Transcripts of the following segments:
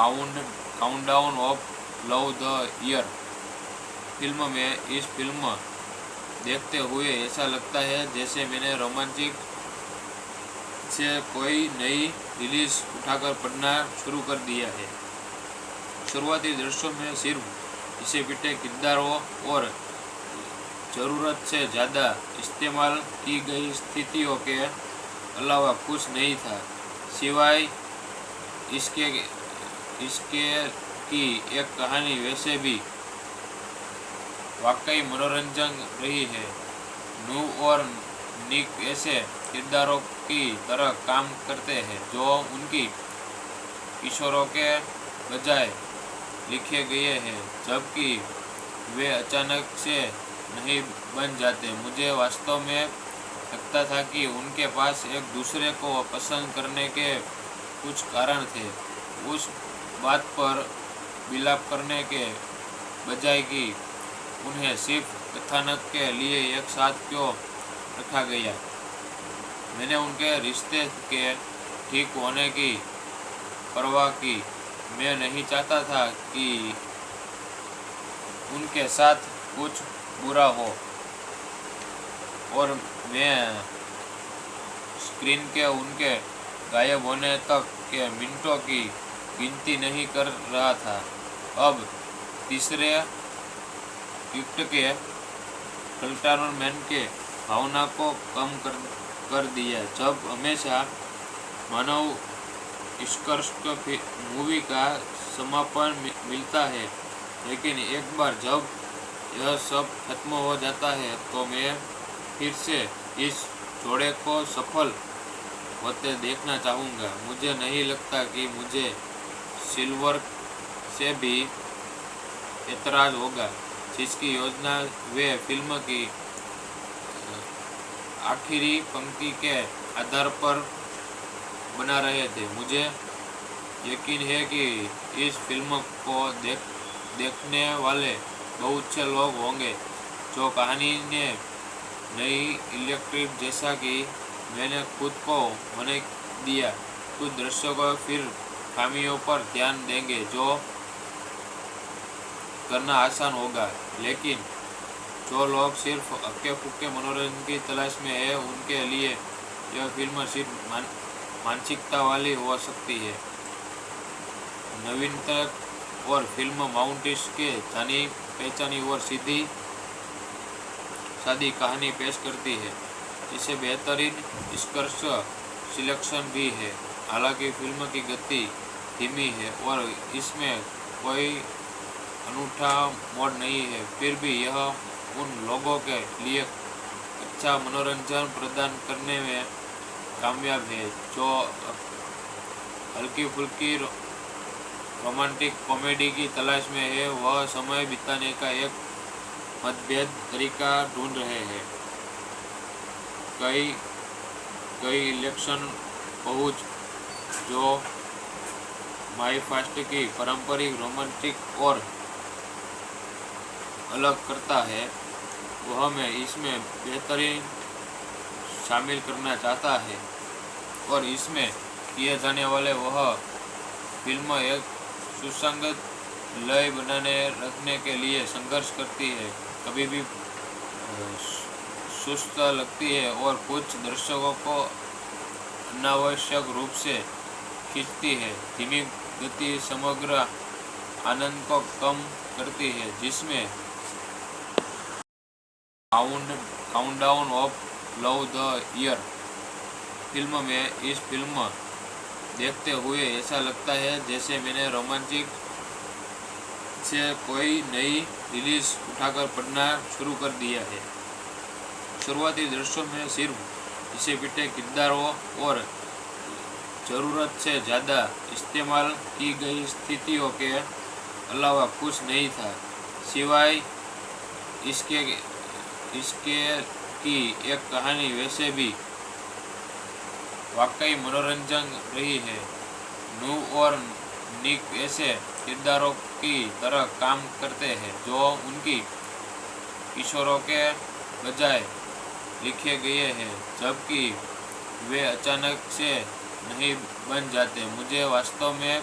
Countdown of love the year film में इस film देखते हुए ऐसा लगता है जैसे मैंने रोमांटिक से कोई नई रिलीज उठाकर पढ़ना शुरू कर दिया है। शुरुआती दृश्यों में सिर्फ इसे पिटे किरदारों और ज़रूरत से ज़्यादा इस्तेमाल की गई स्थितियों के अलावा कुछ नहीं था, सिवाय इसके इसके की एक कहानी वैसे भी वाकई मनोरंजन रही है। नू और निक ऐसे किरदारों की तरह काम करते हैं जो उनकी किशोरों के बजाय लिखे गए हैं, जबकि वे अचानक से नहीं बन जाते। मुझे वास्तव में लगता था कि उनके पास एक दूसरे को पसंद करने के कुछ कारण थे, उस बात पर विलाप करने के बजाय कि उन्हें सिर्फ कथानक के लिए एक साथ क्यों रखा गया। मैंने उनके रिश्ते के ठीक होने की परवाह की। मैं नहीं चाहता था कि उनके साथ कुछ बुरा हो और मैं स्क्रीन के उनके गायब होने तक के मिनटों की गिनती नहीं कर रहा था। अब तीसरे युक्त के कंटेनमेंट के भावना को कम कर दिया, जब हमेशा मानव निष्कर्ष मूवी का समापन मिलता है, लेकिन एक बार जब यह सब खत्म हो जाता है तो मैं फिर से इस जोड़े को सफल होते देखना चाहूँगा। मुझे नहीं लगता कि मुझे सिल्वर से भी एतराज़ होगा, जिसकी योजना वे फिल्म की आखिरी पंक्ति के आधार पर बना रहे थे। मुझे यकीन है कि इस फिल्म को देखने वाले बहुत से लोग होंगे जो कहानी ने नई इलेक्ट्रिक जैसा कि मैंने खुद को होने दिया। कुछ दर्शकों फिर खामियों पर ध्यान देंगे जो करना आसान होगा, लेकिन जो लोग सिर्फ हक्के फुक्के मनोरंजन की तलाश में है उनके लिए यह फिल्म सिर्फ मानसिकता वाली हो सकती है। नवीनतम और फिल्म माउंटेस के जानी पहचानी और सीधी सादी कहानी पेश करती है, जिसे बेहतरीन निष्कर्ष सिलेक्शन भी है। हालांकि फिल्म की गति धीमी है और इसमें कोई अनूठा मोड़ नहीं है, फिर भी यह उन लोगों के लिए अच्छा मनोरंजन प्रदान करने में कामयाब है जो हल्की फुल्की रोमांटिक कॉमेडी की तलाश में है। वह समय बिताने का एक मतभेद तरीका ढूंढ रहे हैं। कई इलेक्शन पहुंच जो माई फास्ट की पारंपरिक रोमांटिक और अलग करता है, वह मैं इसमें बेहतरीन शामिल करना चाहता है। और इसमें किए जाने वाले वह फिल्म एक सुसंगत लय बनाने रखने के लिए संघर्ष करती है, कभी भी सुस्त लगती है और कुछ दर्शकों को अनावश्यक रूप से खींचती है। धीमी गति समग्र आनंद को कम करती है, जिसमें countdown of love the year film में इस फिल्म देखते हुए ऐसा लगता है जैसे मैंने रोमांटिक से कोई नई रिलीज उठाकर पढ़ना शुरू कर दिया है। शुरुआती दृश्यों में सिर्फ इसे पिटे किरदारों और ज़रूरत से ज़्यादा इस्तेमाल की गई स्थितियों के अलावा कुछ नहीं था, सिवाय इसके की एक कहानी वैसे भी वाकई मनोरंजन रही है। नू और निक ऐसे किरदारों की तरह काम करते हैं जो उनकी किशोरों के बजाय लिखे गए हैं, जबकि वे अचानक से नहीं बन जाते। मुझे वास्तव में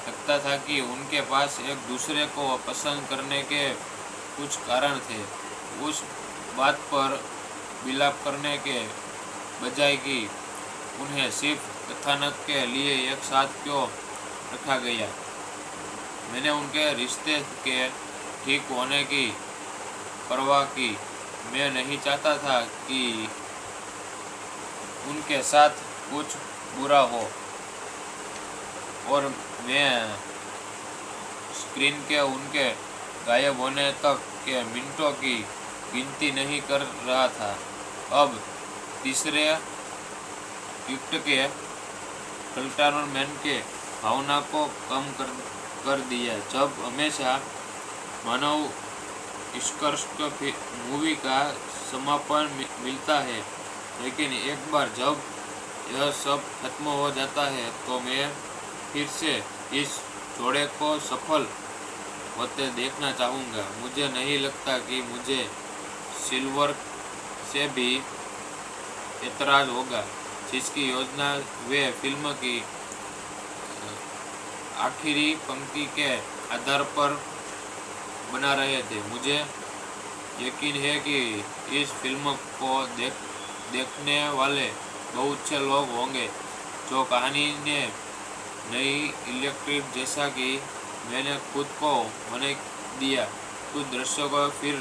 लगता था कि उनके पास एक दूसरे को पसंद करने के कुछ कारण थे। उस बात पर विलाप करने के बजाय कि उन्हें सिर्फ कथानक के लिए एक साथ क्यों रखा गया। मैंने उनके रिश्ते के ठीक होने की परवाह की। मैं नहीं चाहता था कि उनके साथ कुछ बुरा हो, और मैं स्क्रीन के उनके गायब होने तक के मिनटों की गिनती नहीं कर रहा था। अब तीसरे युक्त के कल्टारमैन के भावना को कम कर दिया। जब हमेशा मानव उत्कृष्ट मूवी का समापन मिलता है, लेकिन एक बार जब यह सब खत्म हो जाता है तो मैं फिर से इस जोड़े को सफल होते देखना चाहूँगा। मुझे नहीं लगता कि मुझे सिल्वर से भी एतराज होगा, जिसकी योजना वे फिल्म की आखिरी पंक्ति के आधार पर बना रहे थे। मुझे यकीन है कि इस फिल्म को देखने वाले बहुत से लोग होंगे जो कहानी ने नई इलेक्ट्रिक जैसा कि मैंने खुद को होने दिया। कुछ दर्शकों फिर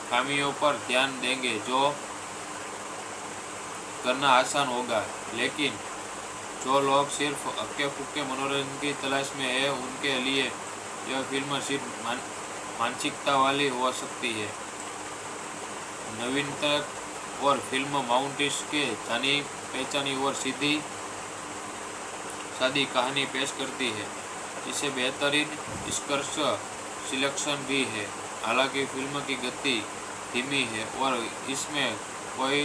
खामियों पर ध्यान देंगे जो करना आसान होगा, लेकिन जो लोग सिर्फ हक्के फुक्के मनोरंजन की तलाश में है, उनके लिए यह फिल्म सिर्फ मानसिकता वाली हो सकती है। नवीनता और फिल्म माउंटेन्स के जानी पहचानी और सीधी सादी कहानी पेश करती है, जिसे बेहतरीन निष्कर्ष सिलेक्शन भी है। हालांकि फिल्म की गति धीमी है और इसमें कोई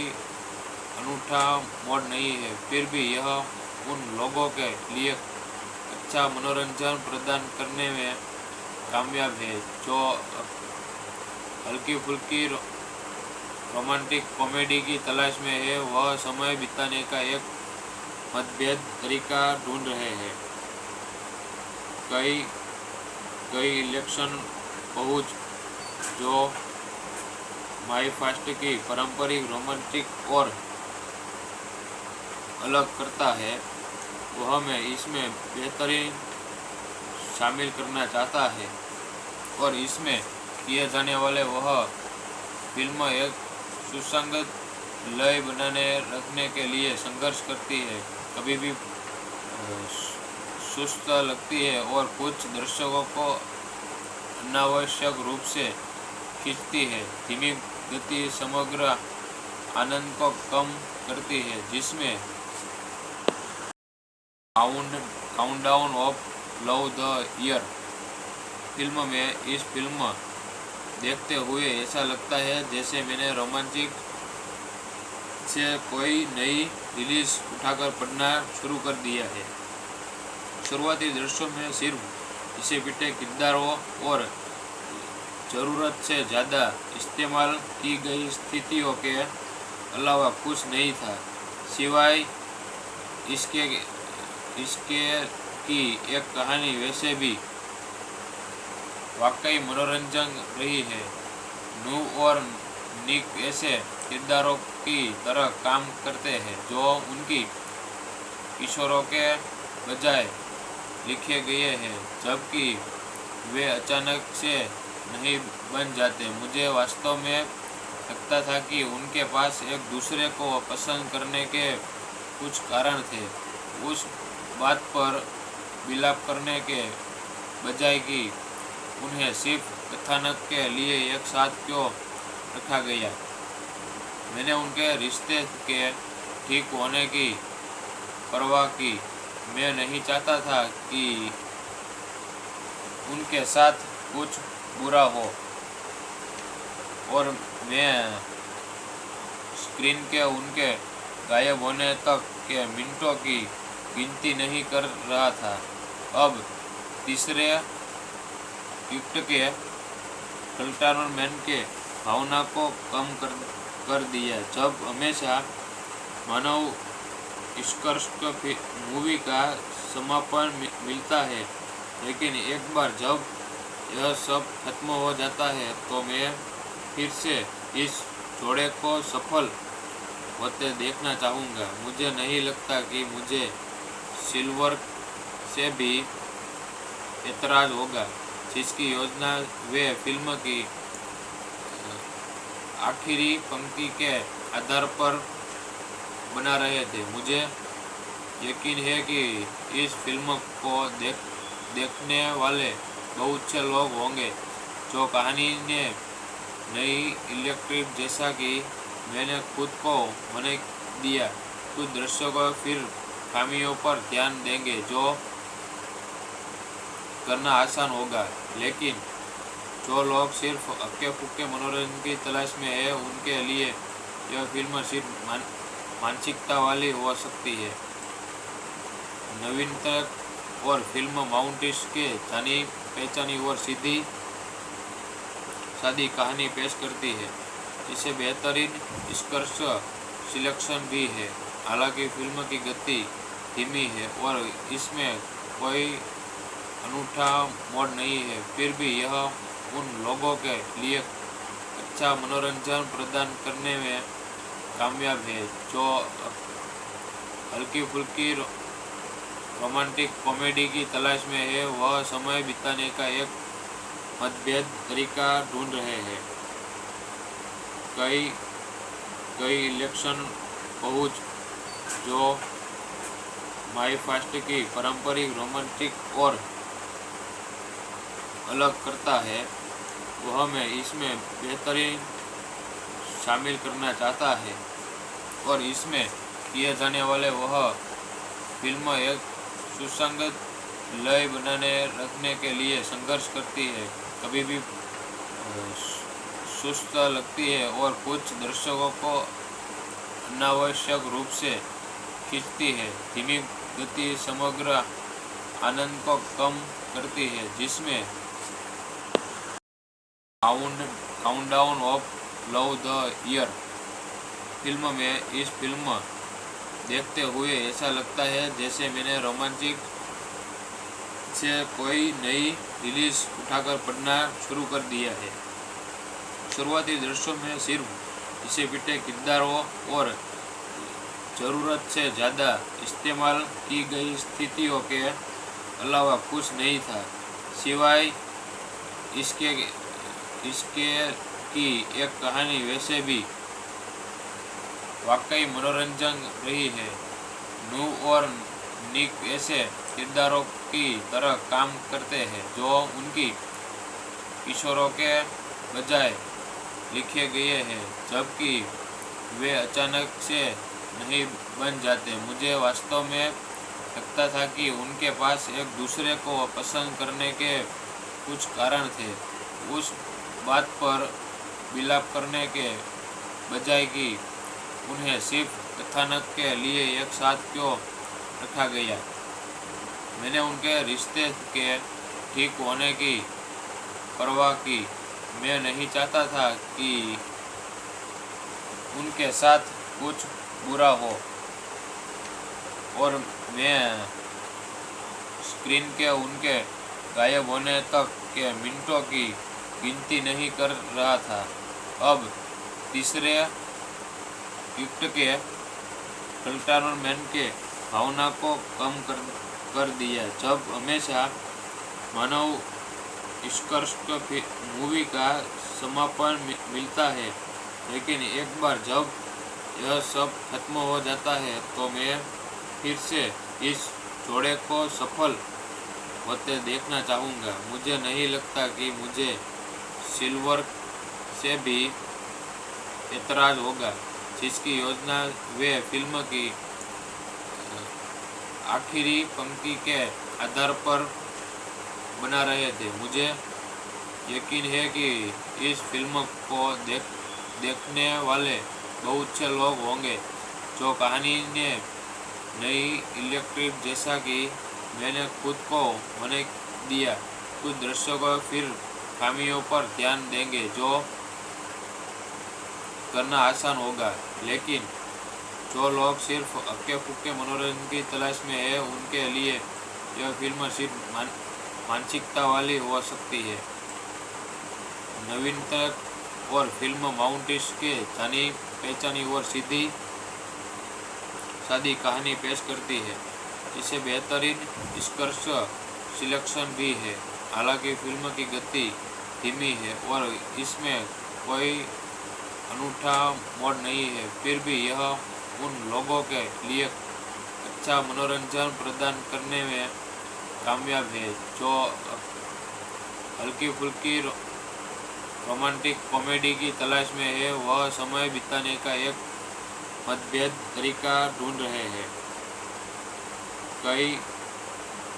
अनूठा मोड़ नहीं है, फिर भी यह उन लोगों के लिए अच्छा मनोरंजन प्रदान करने में कामयाब है जो हल्की फुल्की रोमांटिक कॉमेडी की तलाश में है। वह समय बिताने का एक मतभेद तरीका ढूंढ रहे हैं। कई इलेक्शन पहुंच जो माई फास्ट की पारंपरिक रोमांटिक और अलग करता है, वह मैं इसमें बेहतरीन शामिल करना चाहता है। और इसमें किए जाने वाले वह फिल्म एक सुसंगत लय बनाने रखने के लिए संघर्ष करती है, कभी भी सुस्त लगती है और कुछ दर्शकों को अनावश्यक रूप से खींचती है। धीमी गति समग्र आनंद को कम करती है, जिसमें countdown of love the year film में इस फिल्म देखते हुए ऐसा लगता है जैसे मैंने रोमांटिक से कोई नई रिलीज उठाकर पढ़ना शुरू कर दिया है। शुरुआती दृश्यों में सिर्फ इसे पिटे किरदारों और ज़रूरत से ज़्यादा इस्तेमाल की गई स्थितियों के अलावा कुछ नहीं था, सिवाय इसके की एक कहानी वैसे भी वाकई मनोरंजन रही है। नू और निक ऐसे किरदारों की तरह काम करते हैं जो उनकी किशोरों के बजाय लिखे गए हैं, जबकि वे अचानक से नहीं बन जाते। मुझे वास्तव में लगता था कि उनके पास एक दूसरे को पसंद करने के कुछ कारण थे। उस बात पर विलाप करने के बजाय कि उन्हें सिर्फ कथानक के लिए एक साथ क्यों रखा गया। मैंने उनके रिश्ते के ठीक होने की परवाह की। मैं नहीं चाहता था कि उनके साथ कुछ बुरा हो, और मैं स्क्रीन के उनके गायब होने तक के मिनटों की गिनती नहीं कर रहा था। अब तीसरे युक्त के कल्टारमैन के भावना को कम कर दिया। जब हमेशा मानव उत्कृष्ट मूवी का समापन मिलता है, लेकिन एक बार जब यह सब खत्म हो जाता है तो मैं फिर से इस जोड़े को सफल होते देखना चाहूँगा। मुझे नहीं लगता कि मुझे सिल्वर से भी एतराज़ होगा, जिसकी योजना वे फिल्म की आखिरी पंक्ति के आधार पर बना रहे थे। मुझे यकीन है कि इस फिल्म को देखने वाले बहुत से लोग होंगे जो कहानी ने नई इलेक्ट्रिक जैसा कि मैंने खुद को बना दिया। कुछ दर्शकों फिर खामियों पर ध्यान देंगे जो करना आसान होगा, लेकिन जो लोग सिर्फ हक्के फुक्के मनोरंजन की तलाश में है उनके लिए यह फिल्म सिर्फ मानसिकता वाली हो सकती है। नवीनता और फिल्म माउंटेन्स के जानी पहचानी और सीधी सादी कहानी पेश करती है, जिसे बेहतरीन स्कर्स सिलेक्शन भी है। हालांकि फिल्म की गति धीमी है और इसमें कोई अनूठा मोड़ नहीं है, फिर भी यह उन लोगों के लिए अच्छा मनोरंजन प्रदान करने में कामयाब है जो हल्की फुल्की रोमांटिक कॉमेडी की तलाश में है। वह समय बिताने का एक मतभेद तरीका ढूंढ रहे हैं। कई इलेक्शन पहुंच जो माई फास्ट की पारंपरिक रोमांटिक और अलग करता है, वह मैं इसमें बेहतरीन शामिल करना चाहता है। और इसमें किए जाने वाले वह फिल्म एक सुसंगत लय बनाने रखने के लिए संघर्ष करती है, कभी भी सुस्त लगती है और कुछ दर्शकों को अनावश्यक रूप से खींचती है। धीमी गति समग्र आनंद को कम करती है, जिसमें countdown of love the year film में इस फिल्म देखते हुए ऐसा लगता है जैसे मैंने रोमांटिक से कोई नई रिलीज उठाकर पढ़ना शुरू कर दिया है। शुरुआती दृश्यों में सिर्फ इसे पिटे किरदारों और ज़रूरत से ज़्यादा इस्तेमाल की गई स्थितियों के अलावा कुछ नहीं था, सिवाय इसके की एक कहानी वैसे भी वाकई मनोरंजन रही है। नू और निक ऐसे किरदारों की तरह काम करते हैं जो उनकी किशोरों के बजाय लिखे गए हैं, जबकि वे अचानक से नहीं बन जाते। मुझे वास्तव में लगता था कि उनके पास एक दूसरे को पसंद करने के कुछ कारण थे, उस बात पर विलाप करने के बजाय कि उन्हें सिर्फ कथानक के लिए एक साथ क्यों रखा गया। मैंने उनके रिश्ते के ठीक होने की परवाह की। मैं नहीं चाहता था कि उनके साथ कुछ बुरा हो और मैं स्क्रीन के उनके गायब होने तक के मिनटों की गिनती नहीं कर रहा था। अब तीसरे युक्त के कंटेनमेंट के भावना को कम कर दिया, जब हमेशा मानव उत्कृष्ट मूवी का समापन मिलता है, लेकिन एक बार जब यह सब खत्म हो जाता है तो मैं फिर से इस जोड़े को सफल होते देखना चाहूँगा। मुझे नहीं लगता कि मुझे सिल्वर से भी एतराज़ होगा, जिसकी योजना वे फिल्म की आखिरी पंक्ति के आधार पर बना रहे थे। मुझे यकीन है कि इस फिल्म को देखने वाले बहुत से लोग होंगे जो कहानी ने नई इलेक्ट्रिक जैसा कि मैंने खुद को बना दिया। कुछ दर्शकों फिर खामियों पर ध्यान देंगे जो करना आसान होगा, लेकिन जो लोग सिर्फ हक्के फुक्के मनोरंजन की तलाश में है उनके लिए यह फिल्म सिर्फ मानसिकता वाली हो सकती है। नवीनतम और फिल्म माउंटेस के जानी पहचानी और सीधी सादी कहानी पेश करती है। इसे बेहतरीन स्कर्स सिलेक्शन भी है। हालांकि फिल्म की गति धीमी है और इसमें कोई अनूठा मोड़ नहीं है, फिर भी यह उन लोगों के लिए अच्छा मनोरंजन प्रदान करने में कामयाब है जो हल्की फुल्की रोमांटिक कॉमेडी की तलाश में है। वह समय बिताने का एक मतभेद तरीका ढूंढ रहे हैं। कई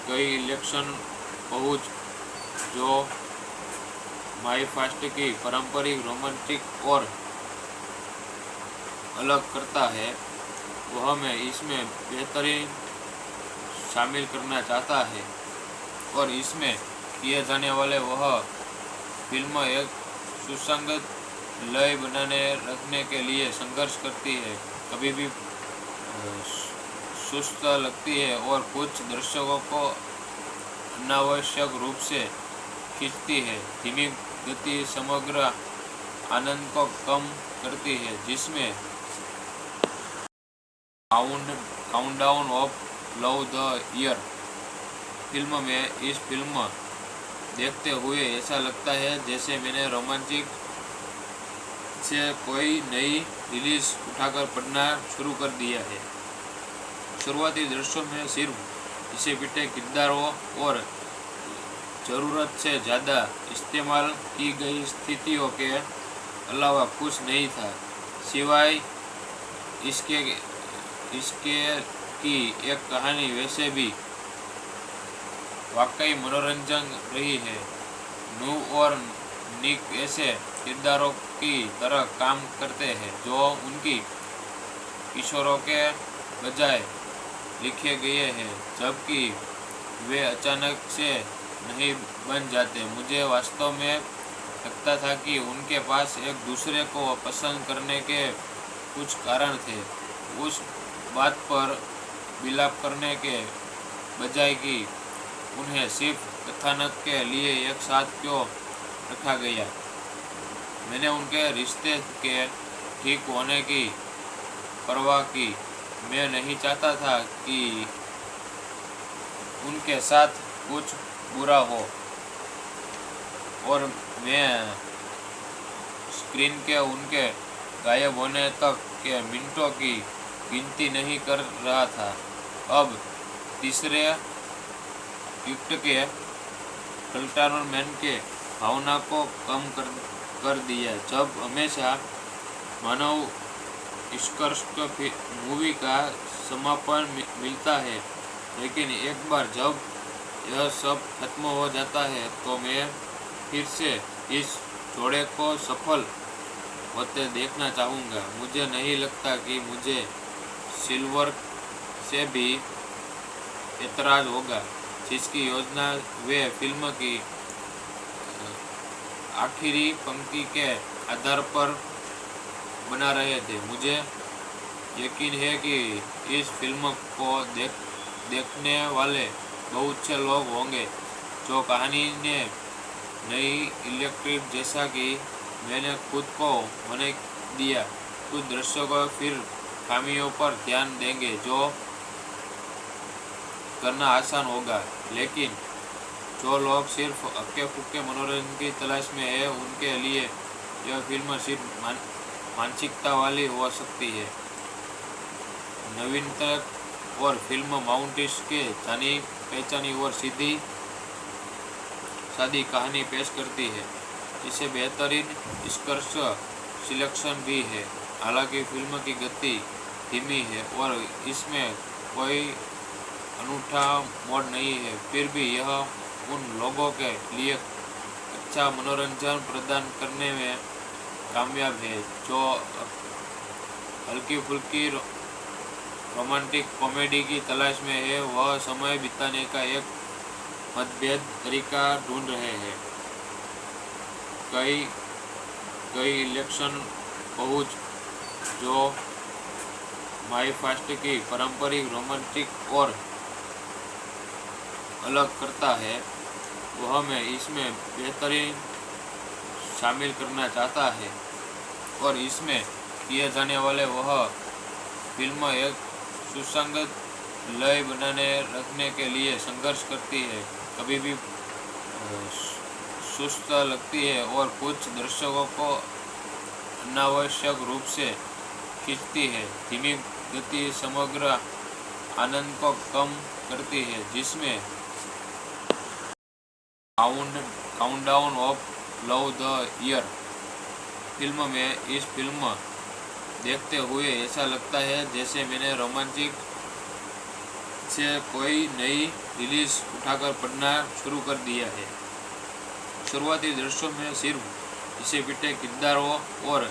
कई इलेक्शन पहुंच जो माई फास्ट की पारंपरिक रोमांटिक और अलग करता है, वह मैं इसमें बेहतरीन शामिल करना चाहता है। और इसमें किए जाने वाले वह फिल्म एक सुसंगत लय बनाने रखने के लिए संघर्ष करती है, कभी भी सुस्त लगती है और कुछ दर्शकों को अनावश्यक रूप से खींचती है। धीमी गति समग्र आनंद को कम करती है, जिसमें countdown of love the year film में इस फिल्म देखते हुए ऐसा लगता है जैसे मैंने रोमांटिक से कोई नई रिलीज उठाकर पढ़ना शुरू कर दिया है। शुरुआती दृश्यों में सिर्फ इसे पिटे किरदारों और ज़रूरत से ज़्यादा इस्तेमाल की गई स्थितियों के अलावा कुछ नहीं था, सिवाय इसके की एक कहानी वैसे भी वाकई मनोरंजन रही है। नू और निक ऐसे किरदारों की तरह काम करते हैं जो उनकी किशोरों के बजाय लिखे गए हैं, जबकि वे अचानक से नहीं बन जाते। मुझे वास्तव में लगता था कि उनके पास एक दूसरे को पसंद करने के कुछ कारण थे, उस बात पर विलाप करने के बजाय कि उन्हें सिर्फ कथानक के लिए एक साथ क्यों रखा गया। मैंने उनके रिश्ते के ठीक होने की परवाह की। मैं नहीं चाहता था कि उनके साथ कुछ बुरा हो और मैं स्क्रीन के उनके गायब होने तक के मिनटों की गिनती नहीं कर रहा था। अब तीसरे युक्त के कल्टरमैन के भावना को कम कर दिया, जब हमेशा मानव उत्कृष्ट मूवी का समापन मिलता है, लेकिन एक बार जब यह सब खत्म हो जाता है तो मैं फिर से इस जोड़े को सफल होते देखना चाहूँगा। मुझे नहीं लगता कि मुझे सिल्वर से भी एतराज होगा, जिसकी योजना वे फिल्म की आखिरी पंक्ति के आधार पर बना रहे थे। मुझे यकीन है कि इस फिल्म को देखने वाले बहुत से लोग होंगे जो कहानी ने नई इलेक्ट्रिक जैसा कि मैंने खुद को होने दिया। कुछ दर्शकों फिर खामियों पर ध्यान देंगे जो करना आसान होगा, लेकिन जो लोग सिर्फ हक्के फुक्के मनोरंजन की तलाश में है, उनके लिए यह फिल्म सिर्फ मानसिकता वाली हो सकती है। नवीनतम और फिल्म माउंटेस के जानी पहचानी और सीधी सादी कहानी पेश करती है। इसे बेहतरीन स्कर्स सिलेक्शन भी है। हालांकि फिल्म की गति धीमी है और इसमें कोई अनूठा मोड़ नहीं है, फिर भी यह उन लोगों के लिए अच्छा मनोरंजन प्रदान करने में कामयाब है जो हल्की फुल्की रोमांटिक कॉमेडी की तलाश में है। वह समय बिताने का एक मतभेद तरीका ढूंढ रहे हैं। कई इलेक्शन पहुंच जो माई फास्ट की पारंपरिक रोमांटिक और अलग करता है, वह मैं इसमें बेहतरीन शामिल करना चाहता है और इसमें किए जाने वाले वह फिल्म एक सुसंगत लय बनाने रखने के लिए संघर्ष करती है, कभी भी सुस्त लगती है और कुछ दर्शकों को अनावश्यक रूप से खींचती है। धीमी गति समग्र आनंद को कम करती है, जिसमें countdown of love the year film में इस फिल्म देखते हुए ऐसा लगता है जैसे मैंने रोमांटिक से कोई नई रिलीज उठाकर पढ़ना शुरू कर दिया है। शुरुआती दृश्यों में सिर्फ इसे पिटे किरदारों और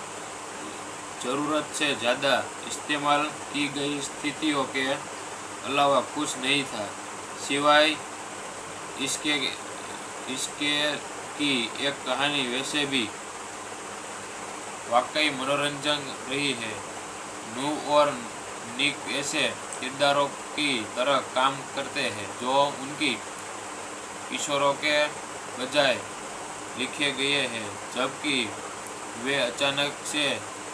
ज़रूरत से ज़्यादा इस्तेमाल की गई स्थितियों के अलावा कुछ नहीं था, सिवाय इसके की एक कहानी वैसे भी वाकई मनोरंजन रही है। नू और निक ऐसे किरदारों की तरह काम करते हैं जो उनकी किशोरों के बजाय लिखे गए हैं, जबकि वे अचानक से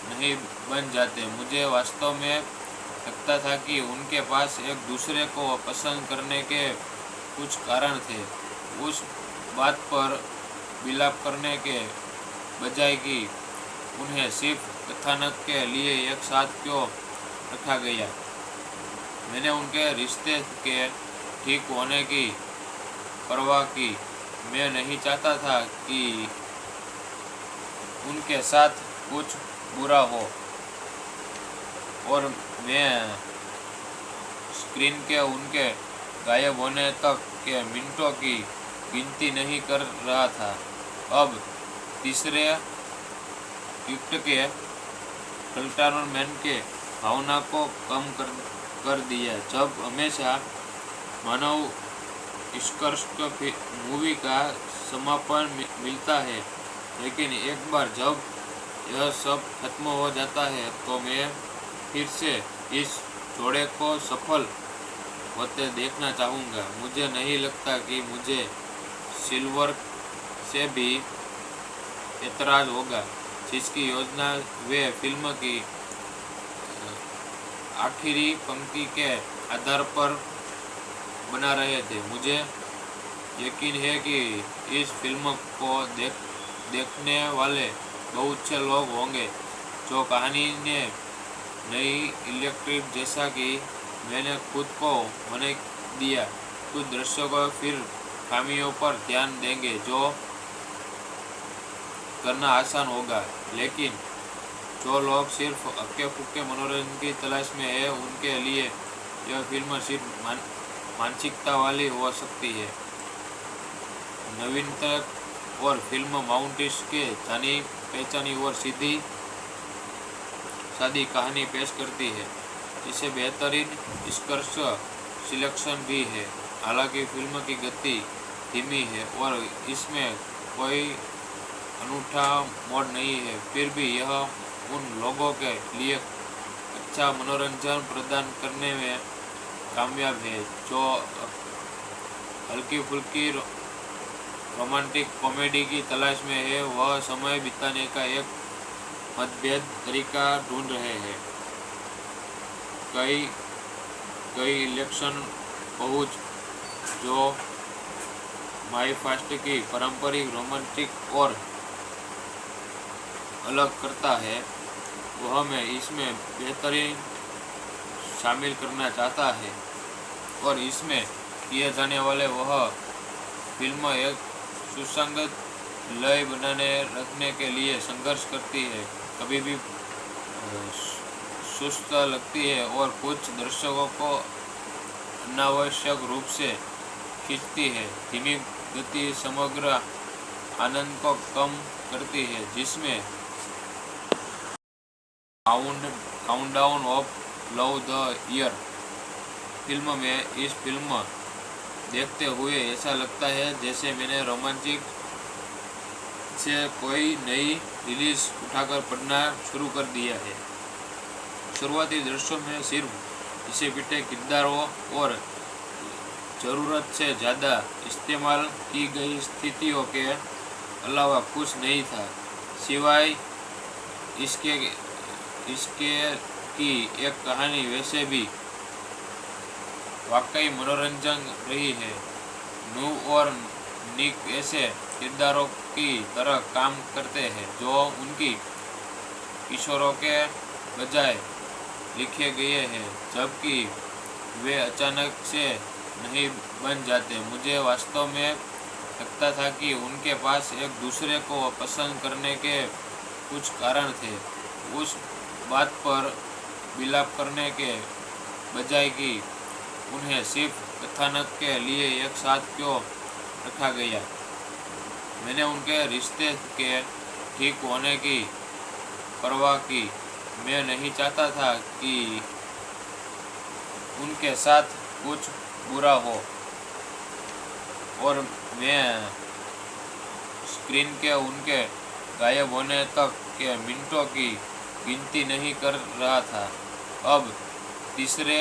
नहीं बन जाते। मुझे वास्तव में लगता था कि उनके पास एक दूसरे को पसंद करने के कुछ कारण थे, उस बात पर विलाप करने के बजाय कि उन्हें सिर्फ कथानक के लिए एक साथ क्यों रखा गया। मैंने उनके रिश्ते के ठीक होने की परवाह की। मैं नहीं चाहता था कि उनके साथ कुछ बुरा हो और मैं स्क्रीन के उनके गायब होने तक के मिनटों की गिनती नहीं कर रहा था। अब तीसरे युक्त के एंटरटेनमेंट के भावना को कम कर दिया, जब हमेशा मानव निष्कर्ष मूवी का समापन मिलता है, लेकिन एक बार जब यह सब खत्म हो जाता है तो मैं फिर से इस जोड़े को सफल होते देखना चाहूँगा। मुझे नहीं लगता कि मुझे सिल्वर से भी एतराज़ होगा, जिसकी योजना वे फिल्म की आखिरी पंक्ति के आधार पर बना रहे थे। मुझे यकीन है कि इस फिल्म को देखने वाले बहुत से लोग होंगे जो कहानी ने नई इलेक्ट्रिक जैसा कि मैंने खुद को होने दिया। कुछ दर्शकों फिर खामियों पर ध्यान देंगे जो करना आसान होगा, लेकिन जो लोग सिर्फ हक्के फुक्के मनोरंजन की तलाश में है उनके लिए यह फिल्म सिर्फ मानसिकता वाली हो सकती है। नवीनतम और फिल्म माउंटेन्स के जानी पहचानी और सीधी सादी कहानी पेश करती है, जिसे बेहतरीन निष्कर्ष सिलेक्शन भी है। हालांकि फिल्म की गति धीमी है और इसमें कोई अनूठा मोड़ नहीं है, फिर भी यह उन लोगों के लिए अच्छा मनोरंजन प्रदान करने में कामयाब है जो हल्की फुल्की रोमांटिक कॉमेडी की तलाश में है। वह समय बिताने का एक मतभेद तरीका ढूंढ रहे हैं। कई इलेक्शन पहुंच जो माई फास्ट की पारंपरिक रोमांटिक और अलग करता है, वह मैं इसमें बेहतरीन शामिल करना चाहता है और इसमें किए जाने वाले वह फिल्म एक सुसंगत लय बनाने रखने के लिए संघर्ष करती है, कभी भी सुस्त लगती है और कुछ दर्शकों को अनावश्यक रूप से खींचती है। धीमी गति समग्र आनंद को कम करती है, जिसमें countdown of love the year film में इस फिल्म देखते हुए ऐसा लगता है जैसे मैंने रोमांटिक से कोई नई रिलीज उठाकर पढ़ना शुरू कर दिया है। शुरुआती दृश्यों में सिर्फ इसे पिटे किरदारों और ज़रूरत से ज़्यादा इस्तेमाल की गई स्थितियों के अलावा कुछ नहीं था, सिवाय इसके इसके की एक कहानी वैसे भी वाकई मनोरंजन रही है। नू और निक ऐसे किरदारों की तरह काम करते हैं जो उनकी किशोरों के बजाय लिखे गए हैं, जबकि वे अचानक से नहीं बन जाते। मुझे वास्तव में लगता था कि उनके पास एक दूसरे को पसंद करने के कुछ कारण थे, उस बात पर विलाप करने के बजाय कि उन्हें सिर्फ कथानक के लिए एक साथ क्यों रखा गया। मैंने उनके रिश्ते के ठीक होने की परवाह की। मैं नहीं चाहता था कि उनके साथ कुछ बुरा हो, और मैं स्क्रीन के उनके गायब होने तक के मिनटों की गिनती नहीं कर रहा था। अब तीसरे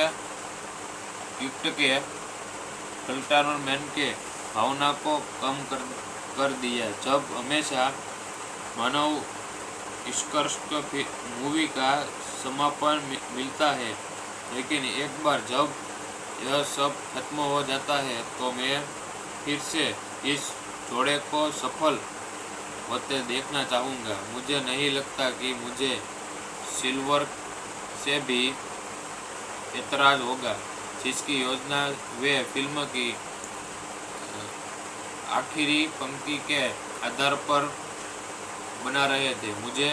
युक्त के कल्टारमैन के भावना को कम कर दिया, जब हमेशा मानव उत्कृष्ट मूवी का समापन मिलता है, लेकिन एक बार जब यह सब खत्म हो जाता है तो मैं फिर से इस जोड़े को सफल होते देखना चाहूँगा। मुझे नहीं लगता कि मुझे सिल्वर से भी एतराज होगा, जिसकी योजना वे फिल्म की आखिरी पंक्ति के आधार पर बना रहे थे। मुझे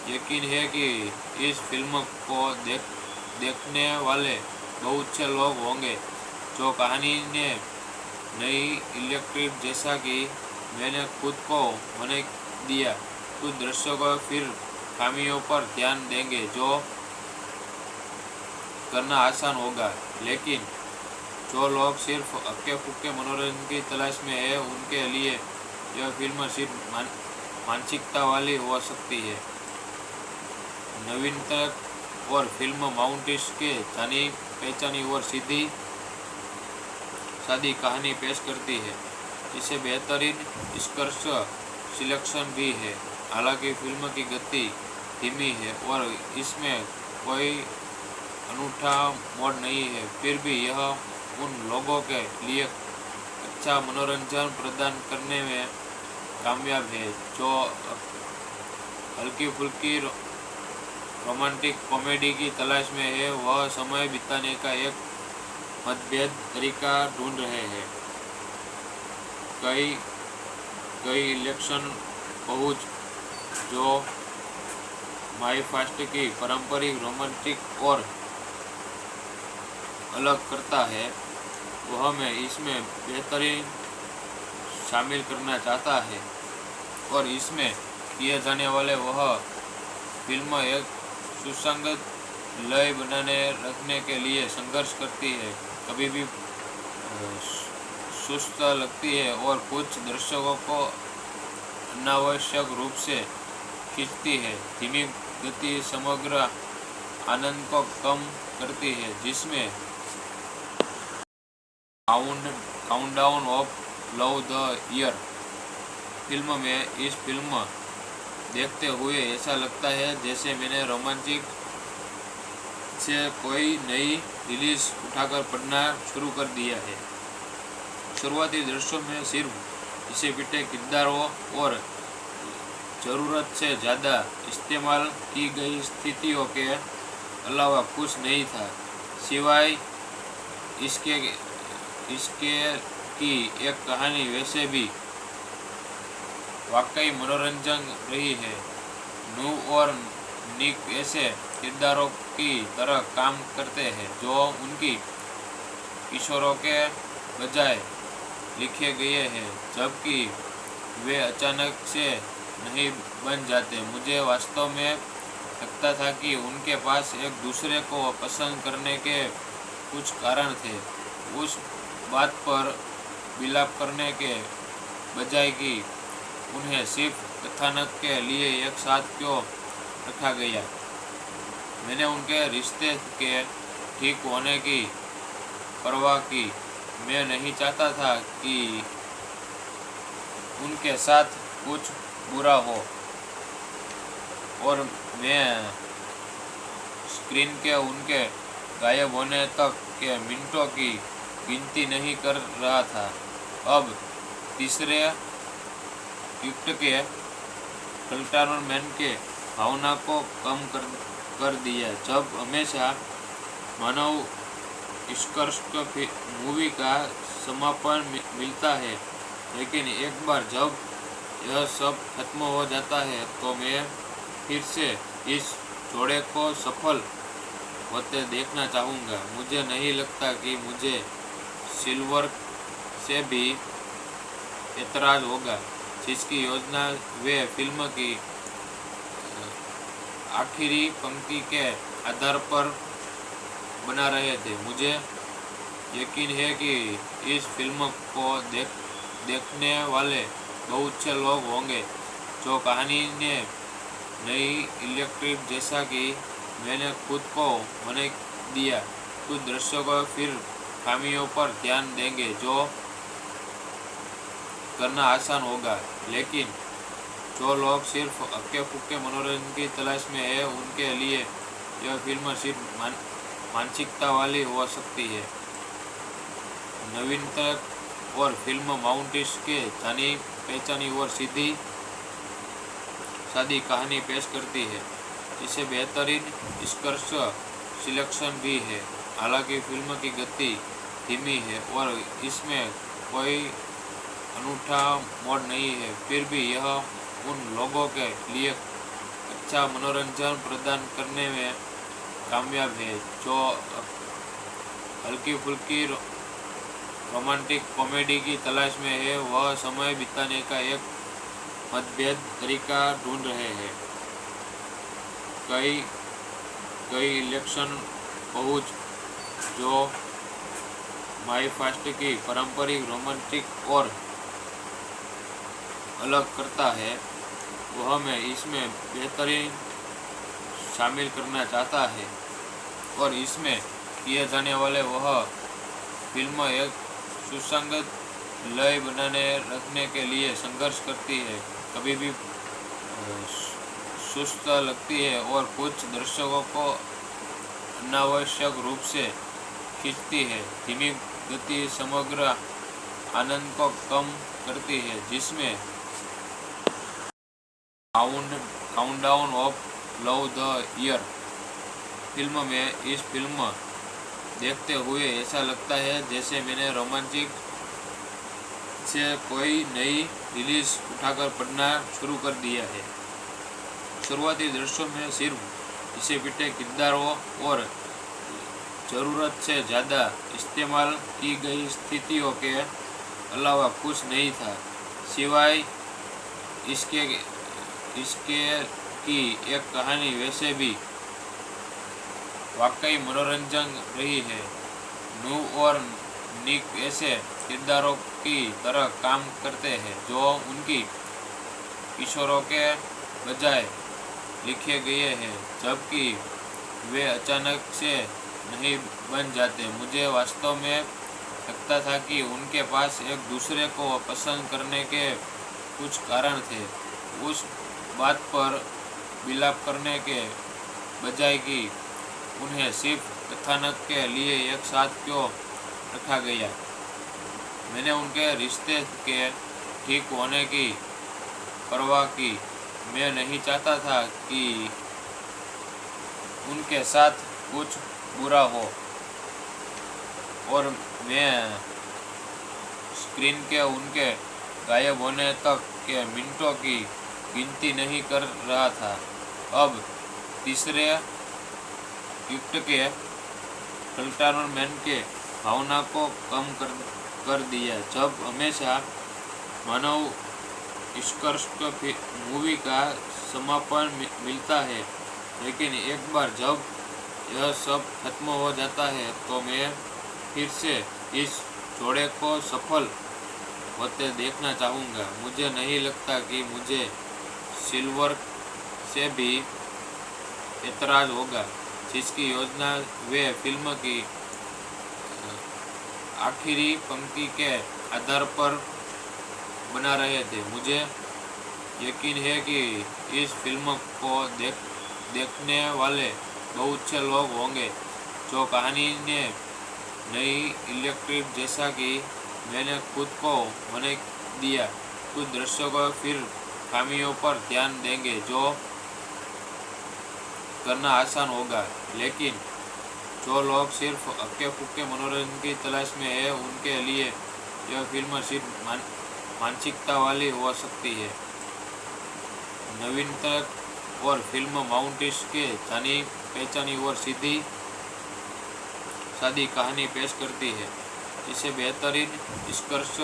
यकीन है कि इस फिल्म को देखने वाले बहुत से लोग होंगे जो कहानी ने नई इलेक्ट्रिक जैसा कि मैंने खुद को होने दिया। कुछ दर्शकों फिर खामियों पर ध्यान देंगे जो करना आसान होगा, लेकिन जो लोग सिर्फ हक्के फुक्के मनोरंजन की तलाश में है, उनके लिए यह फिल्म सिर्फ मानसिकता वाली हो सकती है। नवीनतम और फिल्म माउंटेस के जानी पहचानी और सीधी सादी कहानी पेश करती है, जिसे बेहतरीन निष्कर्ष सिलेक्शन भी है। हालांकि फिल्म की गति धीमी है और इसमें कोई अनूठा मोड़ नहीं है, फिर भी यह उन लोगों के लिए अच्छा मनोरंजन प्रदान करने में कामयाब है जो हल्की फुल्की रोमांटिक कॉमेडी की तलाश में है। वह समय बिताने का एक मतभेद तरीका ढूंढ रहे हैं। कई इलेक्शन पहुंच जो माई फास्ट की पारंपरिक रोमांटिक और अलग करता है, वह मैं इसमें बेहतरीन शामिल करना चाहता है, और इसमें किए जाने वाले वह फिल्म एक सुसंगत लय बनाने रखने के लिए संघर्ष करती है, कभी भी सुस्त लगती है और कुछ दर्शकों को अनावश्यक रूप से खींचती है। धीमी गति समग्र आनंद को कम करती है, जिसमें countdown of love the year film में इस फिल्म देखते हुए ऐसा लगता है जैसे मैंने रोमांटिक से कोई नई रिलीज उठाकर पढ़ना शुरू कर दिया है। शुरुआती दृश्यों में सिर्फ इसे पिटे किरदारों और ज़रूरत से ज़्यादा इस्तेमाल की गई स्थितियों के अलावा कुछ नहीं था, सिवाय इसके की एक कहानी वैसे भी वाकई मनोरंजन रही है। नू और निक ऐसे किरदारों की तरह काम करते हैं जो उनकी किशोरों के बजाय लिखे गए हैं, जबकि वे अचानक से नहीं बन जाते। मुझे वास्तव में लगता था कि उनके पास एक दूसरे को पसंद करने के कुछ कारण थे, उस बात पर विलाप करने के बजाय कि उन्हें सिर्फ कथानक के लिए एक साथ क्यों रखा गया। मैंने उनके रिश्ते के ठीक होने की परवाह की। मैं नहीं चाहता था कि उनके साथ कुछ बुरा हो, और मैं स्क्रीन के उनके गायब होने तक के मिनटों की गिनती नहीं कर रहा था। अब तीसरे युक्त के कंटेनमेंट के भावना को कम कर दिया। जब हमेशा मानव उत्कृष्ट मूवी का समापन मिलता है, लेकिन एक बार जब यह सब खत्म हो जाता है तो मैं फिर से इस जोड़े को सफल होते देखना चाहूँगा। मुझे नहीं लगता कि मुझे सिल्वर से भी एतराज़ होगा, जिसकी योजना वे फिल्म की आखिरी पंक्ति के आधार पर बना रहे थे। मुझे यकीन है कि इस फिल्म को देखने वाले बहुत से लोग होंगे जो कहानी ने नई इलेक्ट्रिक जैसा कि मैंने खुद को बना दिया। कुछ दर्शकों फिर खामियों पर ध्यान देंगे जो करना आसान होगा, लेकिन जो लोग सिर्फ हक्के फुक्के मनोरंजन की तलाश में है उनके लिए यह फिल्म सिर्फ मानसिकता वाली हो सकती है। नवीनतम और फिल्म माउंटेन्स के जानी पहचानी और सीधी सादी कहानी पेश करती है, जिसे बेहतरीन स्क्रैच सिलेक्शन भी है। हालांकि फिल्म की गति धीमी है और इसमें कोई अनूठा मोड़ नहीं है, फिर भी यह उन लोगों के लिए अच्छा मनोरंजन प्रदान करने में कामयाब है जो हल्की फुल्की रोमांटिक कॉमेडी की तलाश में है। वह समय बिताने का एक मतभेद तरीका ढूंढ रहे हैं। कई इलेक्शन पहुंच जो माई फास्ट की पारंपरिक रोमांटिक और अलग करता है, वह मैं इसमें बेहतरीन शामिल करना चाहता है, और इसमें किए जाने वाले वह फिल्म एक सुसंगत लय बनाने रखने के लिए संघर्ष करती है, कभी भी सुस्त लगती है और कुछ दर्शकों को अनावश्यक रूप से खींचती है। धीमी गति समग्र आनंद को कम करती है, जिसमें countdown of love the year film में इस फिल्म देखते हुए ऐसा लगता है जैसे मैंने रोमांटिक से कोई नई रिलीज उठाकर पढ़ना शुरू कर दिया है। शुरुआती दृश्यों में सिर्फ घिसे पिटे किरदारों और ज़रूरत से ज़्यादा इस्तेमाल की गई स्थितियों के अलावा कुछ नहीं था, सिवाय इसके की एक कहानी वैसे भी वाकई मनोरंजन रही है। नू और निक ऐसे किरदारों की तरह काम करते हैं जो उनकी किशोरों के बजाय लिखे गए हैं, जबकि वे अचानक से नहीं बन जाते। मुझे वास्तव में लगता था कि उनके पास एक दूसरे को पसंद करने के कुछ कारण थे, उस बात पर विलाप करने के बजाय कि उन्हें सिर्फ कथानक के लिए एक साथ क्यों रखा गया। मैंने उनके रिश्ते के ठीक होने की परवाह की। मैं नहीं चाहता था कि उनके साथ कुछ बुरा हो, और मैं स्क्रीन के उनके गायब होने तक के मिनटों की गिनती नहीं कर रहा था। अब तीसरे युक्त के कंटेनमेंट के भावना को कम कर दिया। जब हमेशा मानव उत्कृष्ट मूवी का समापन मिलता है, लेकिन एक बार जब यह सब खत्म हो जाता है तो मैं फिर से इस जोड़े को सफल होते देखना चाहूँगा। मुझे नहीं लगता कि मुझे सिल्वर से भी एतराज़ होगा, जिसकी योजना वे फिल्म की आखिरी पंक्ति के आधार पर बना रहे थे। मुझे यकीन है कि इस फिल्म को देखने वाले बहुत से लोग होंगे जो कहानी ने नई इलेक्ट्रिक जैसा कि मैंने खुद को होने दिया। कुछ दृश्यों को फिर खामियों पर ध्यान देंगे जो करना आसान होगा, लेकिन जो लोग सिर्फ हक्के फुक्के मनोरंजन की तलाश में है उनके लिए यह फिल्म सिर्फ मानसिकता वाली हो सकती है। नवीनतम और फिल्म माउंटेस के जानी पहचानी और सीधी सादी कहानी पेश करती है, इसे बेहतरीन स्कर्श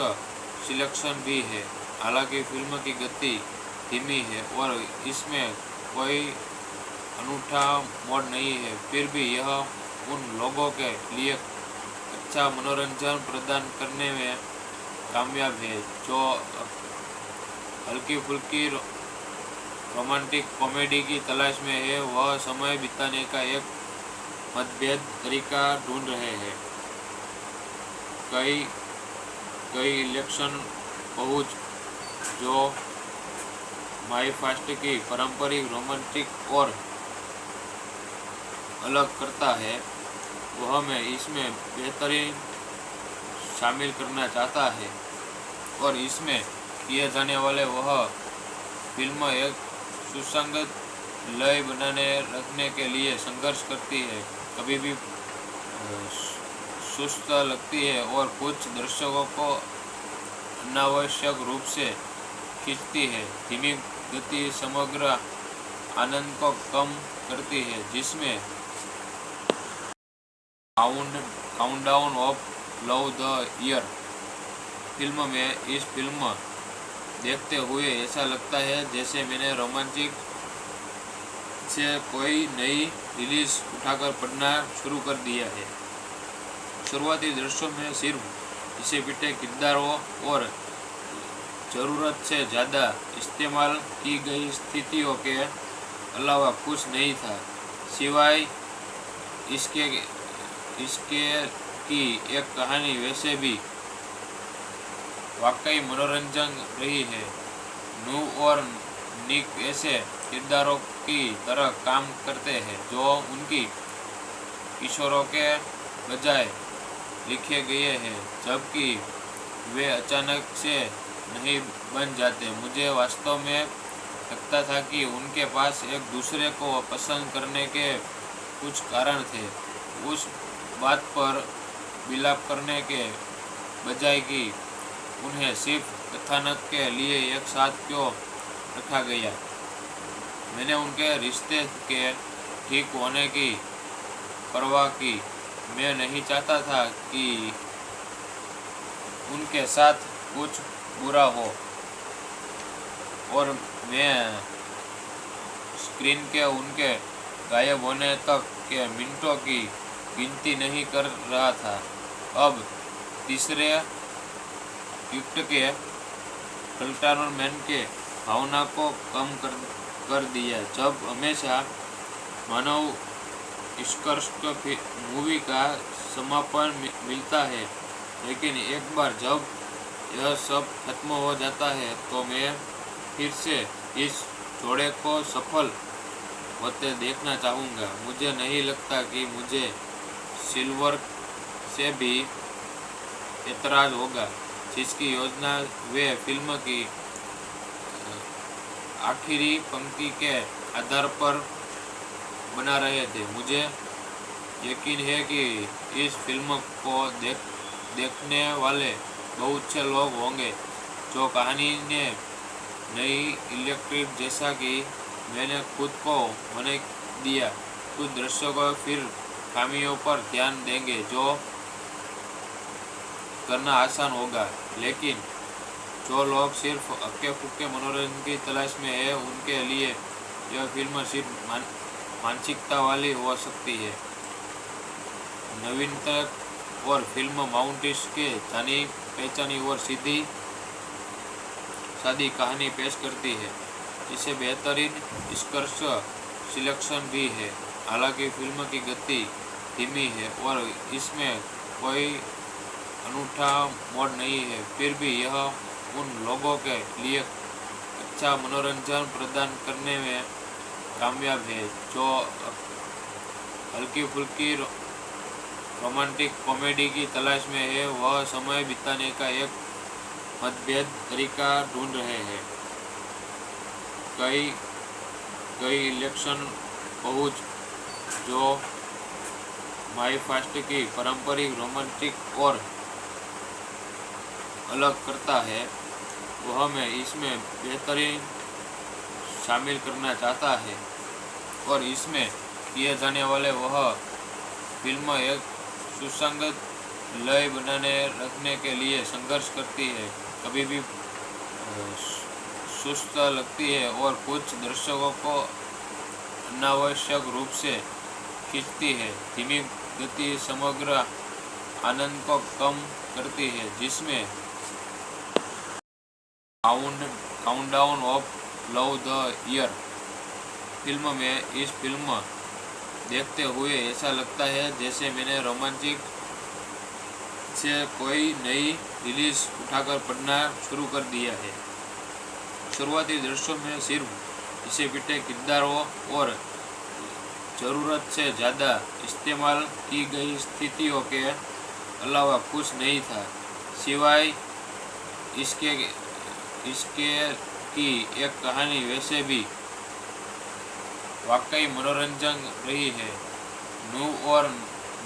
सिलेक्शन भी है। हालांकि फिल्म की गति धीमी है और इसमें कोई अनूठा मोड़ नहीं है, फिर भी यह उन लोगों के लिए अच्छा मनोरंजन प्रदान करने में कामयाब है जो हल्की फुल्की रोमांटिक कॉमेडी की तलाश में है। वह समय बिताने का एक मतभेद तरीका ढूंढ रहे हैं। कई इलेक्शन पहुंच जो माई फास्ट की पारंपरिक रोमांटिक और अलग करता है, वह मैं इसमें बेहतरीन शामिल करना चाहता है और इसमें किए जाने वाले वह फिल्म एक सुसंगत लय बनाने रखने के लिए संघर्ष करती है, कभी भी सुस्त लगती है और कुछ दर्शकों को अनावश्यक रूप से खींचती है। धीमी गति समग्र आनंद को कम करती है, जिसमें countdown of love the year film में इस फिल्म देखते हुए ऐसा लगता है जैसे मैंने रोमांटिक से कोई नई रिलीज उठाकर पढ़ना शुरू कर दिया है। शुरुआती दृश्यों में सिर्फ इसे पिटे किरदारों और ज़रूरत से ज़्यादा इस्तेमाल की गई स्थितियों के अलावा कुछ नहीं था, सिवाय इसके की एक कहानी वैसे भी वाकई मनोरंजन रही है। नू और निक ऐसे किरदारों की तरह काम करते हैं जो उनकी किशोरों के बजाय लिखे गए हैं, जबकि वे अचानक से नहीं बन जाते। मुझे वास्तव में लगता था कि उनके पास एक दूसरे को पसंद करने के कुछ कारण थे, उस बात पर विलाप करने के बजाय कि उन्हें सिर्फ कथानक के लिए एक साथ क्यों रखा गया। मैंने उनके रिश्ते के ठीक होने की परवाह की। मैं नहीं चाहता था कि उनके साथ कुछ बुरा हो और मैं स्क्रीन के उनके गायब होने तक के मिनटों की गिनती नहीं कर रहा था। अब तीसरे युक्त के कल्टरमैन के भावना को कम कर दिया, जब हमेशा मानव उत्कृष्ट मूवी का समापन मिलता है, लेकिन एक बार जब यह सब खत्म हो जाता है तो मैं फिर से इस जोड़े को सफल होते देखना चाहूँगा। मुझे नहीं लगता कि मुझे सिल्वर से भी एतराज़ होगा, जिसकी योजना वे फिल्म की आखिरी पंक्ति के आधार पर बना रहे थे। मुझे यकीन है कि इस फिल्म को देखने वाले बहुत से लोग होंगे जो कहानी ने नई इलेक्ट्रिक जैसा कि मैंने खुद को होने दिया। कुछ दृश्यों को फिर खामियों पर ध्यान देंगे जो करना आसान होगा, लेकिन जो लोग सिर्फ हक्के फुक्के मनोरंजन की तलाश में है उनके लिए यह फिल्म सिर्फ मानसिकता वाली हो सकती है। नवीनतम और फिल्म माउंटेस के जानी पहचानी और सीधी सादी कहानी पेश करती है, इसे बेहतरीन स्कर्श सिलेक्शन भी है। हालांकि फिल्म की गति धीमी है और इसमें कोई अनूठा मोड़ नहीं है, फिर भी यह उन लोगों के लिए अच्छा मनोरंजन प्रदान करने में कामयाब है जो हल्की फुल्की रोमांटिक कॉमेडी की तलाश में है। वह समय बिताने का एक मतभेद तरीका ढूंढ रहे हैं। कई कई इलेक्शन पहुंच जो माई फास्ट की पारंपरिक रोमांटिक और अलग करता है, वह मैं इसमें बेहतरीन शामिल करना चाहता है। और इसमें किए जाने वाले वह फिल्म एक सुसंगत लय बनाने रखने के लिए संघर्ष करती है, कभी भी सुस्त लगती है और कुछ दर्शकों को अनावश्यक रूप से खींचती है। धीमी गति समग्र आनंद को कम करती है, जिसमें countdown of love the year film में इस फिल्म देखते हुए ऐसा लगता है जैसे मैंने रोमांचिक से कोई नई रिलीज उठाकर पढ़ना शुरू कर दिया है। शुरुआती दृश्यों में सिर्फ इसे पिटे किरदारों और ज़रूरत से ज़्यादा इस्तेमाल की गई स्थितियों के अलावा कुछ नहीं था, सिवाय इसके की एक कहानी वैसे भी वाकई मनोरंजन रही है। नू और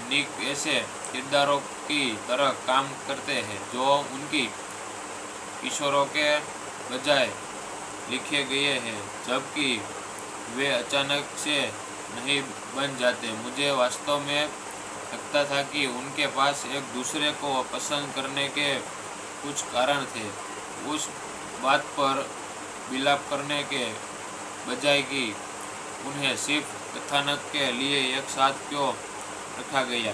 निक ऐसे किरदारों की तरह काम करते हैं जो उनकी किशोरों के बजाय लिखे गए हैं, जबकि वे अचानक से नहीं बन जाते। मुझे वास्तव में लगता था कि उनके पास एक दूसरे को पसंद करने के कुछ कारण थे, उस बात पर विलाप करने के बजाय कि उन्हें सिर्फ कथानक के लिए एक साथ क्यों रखा गया।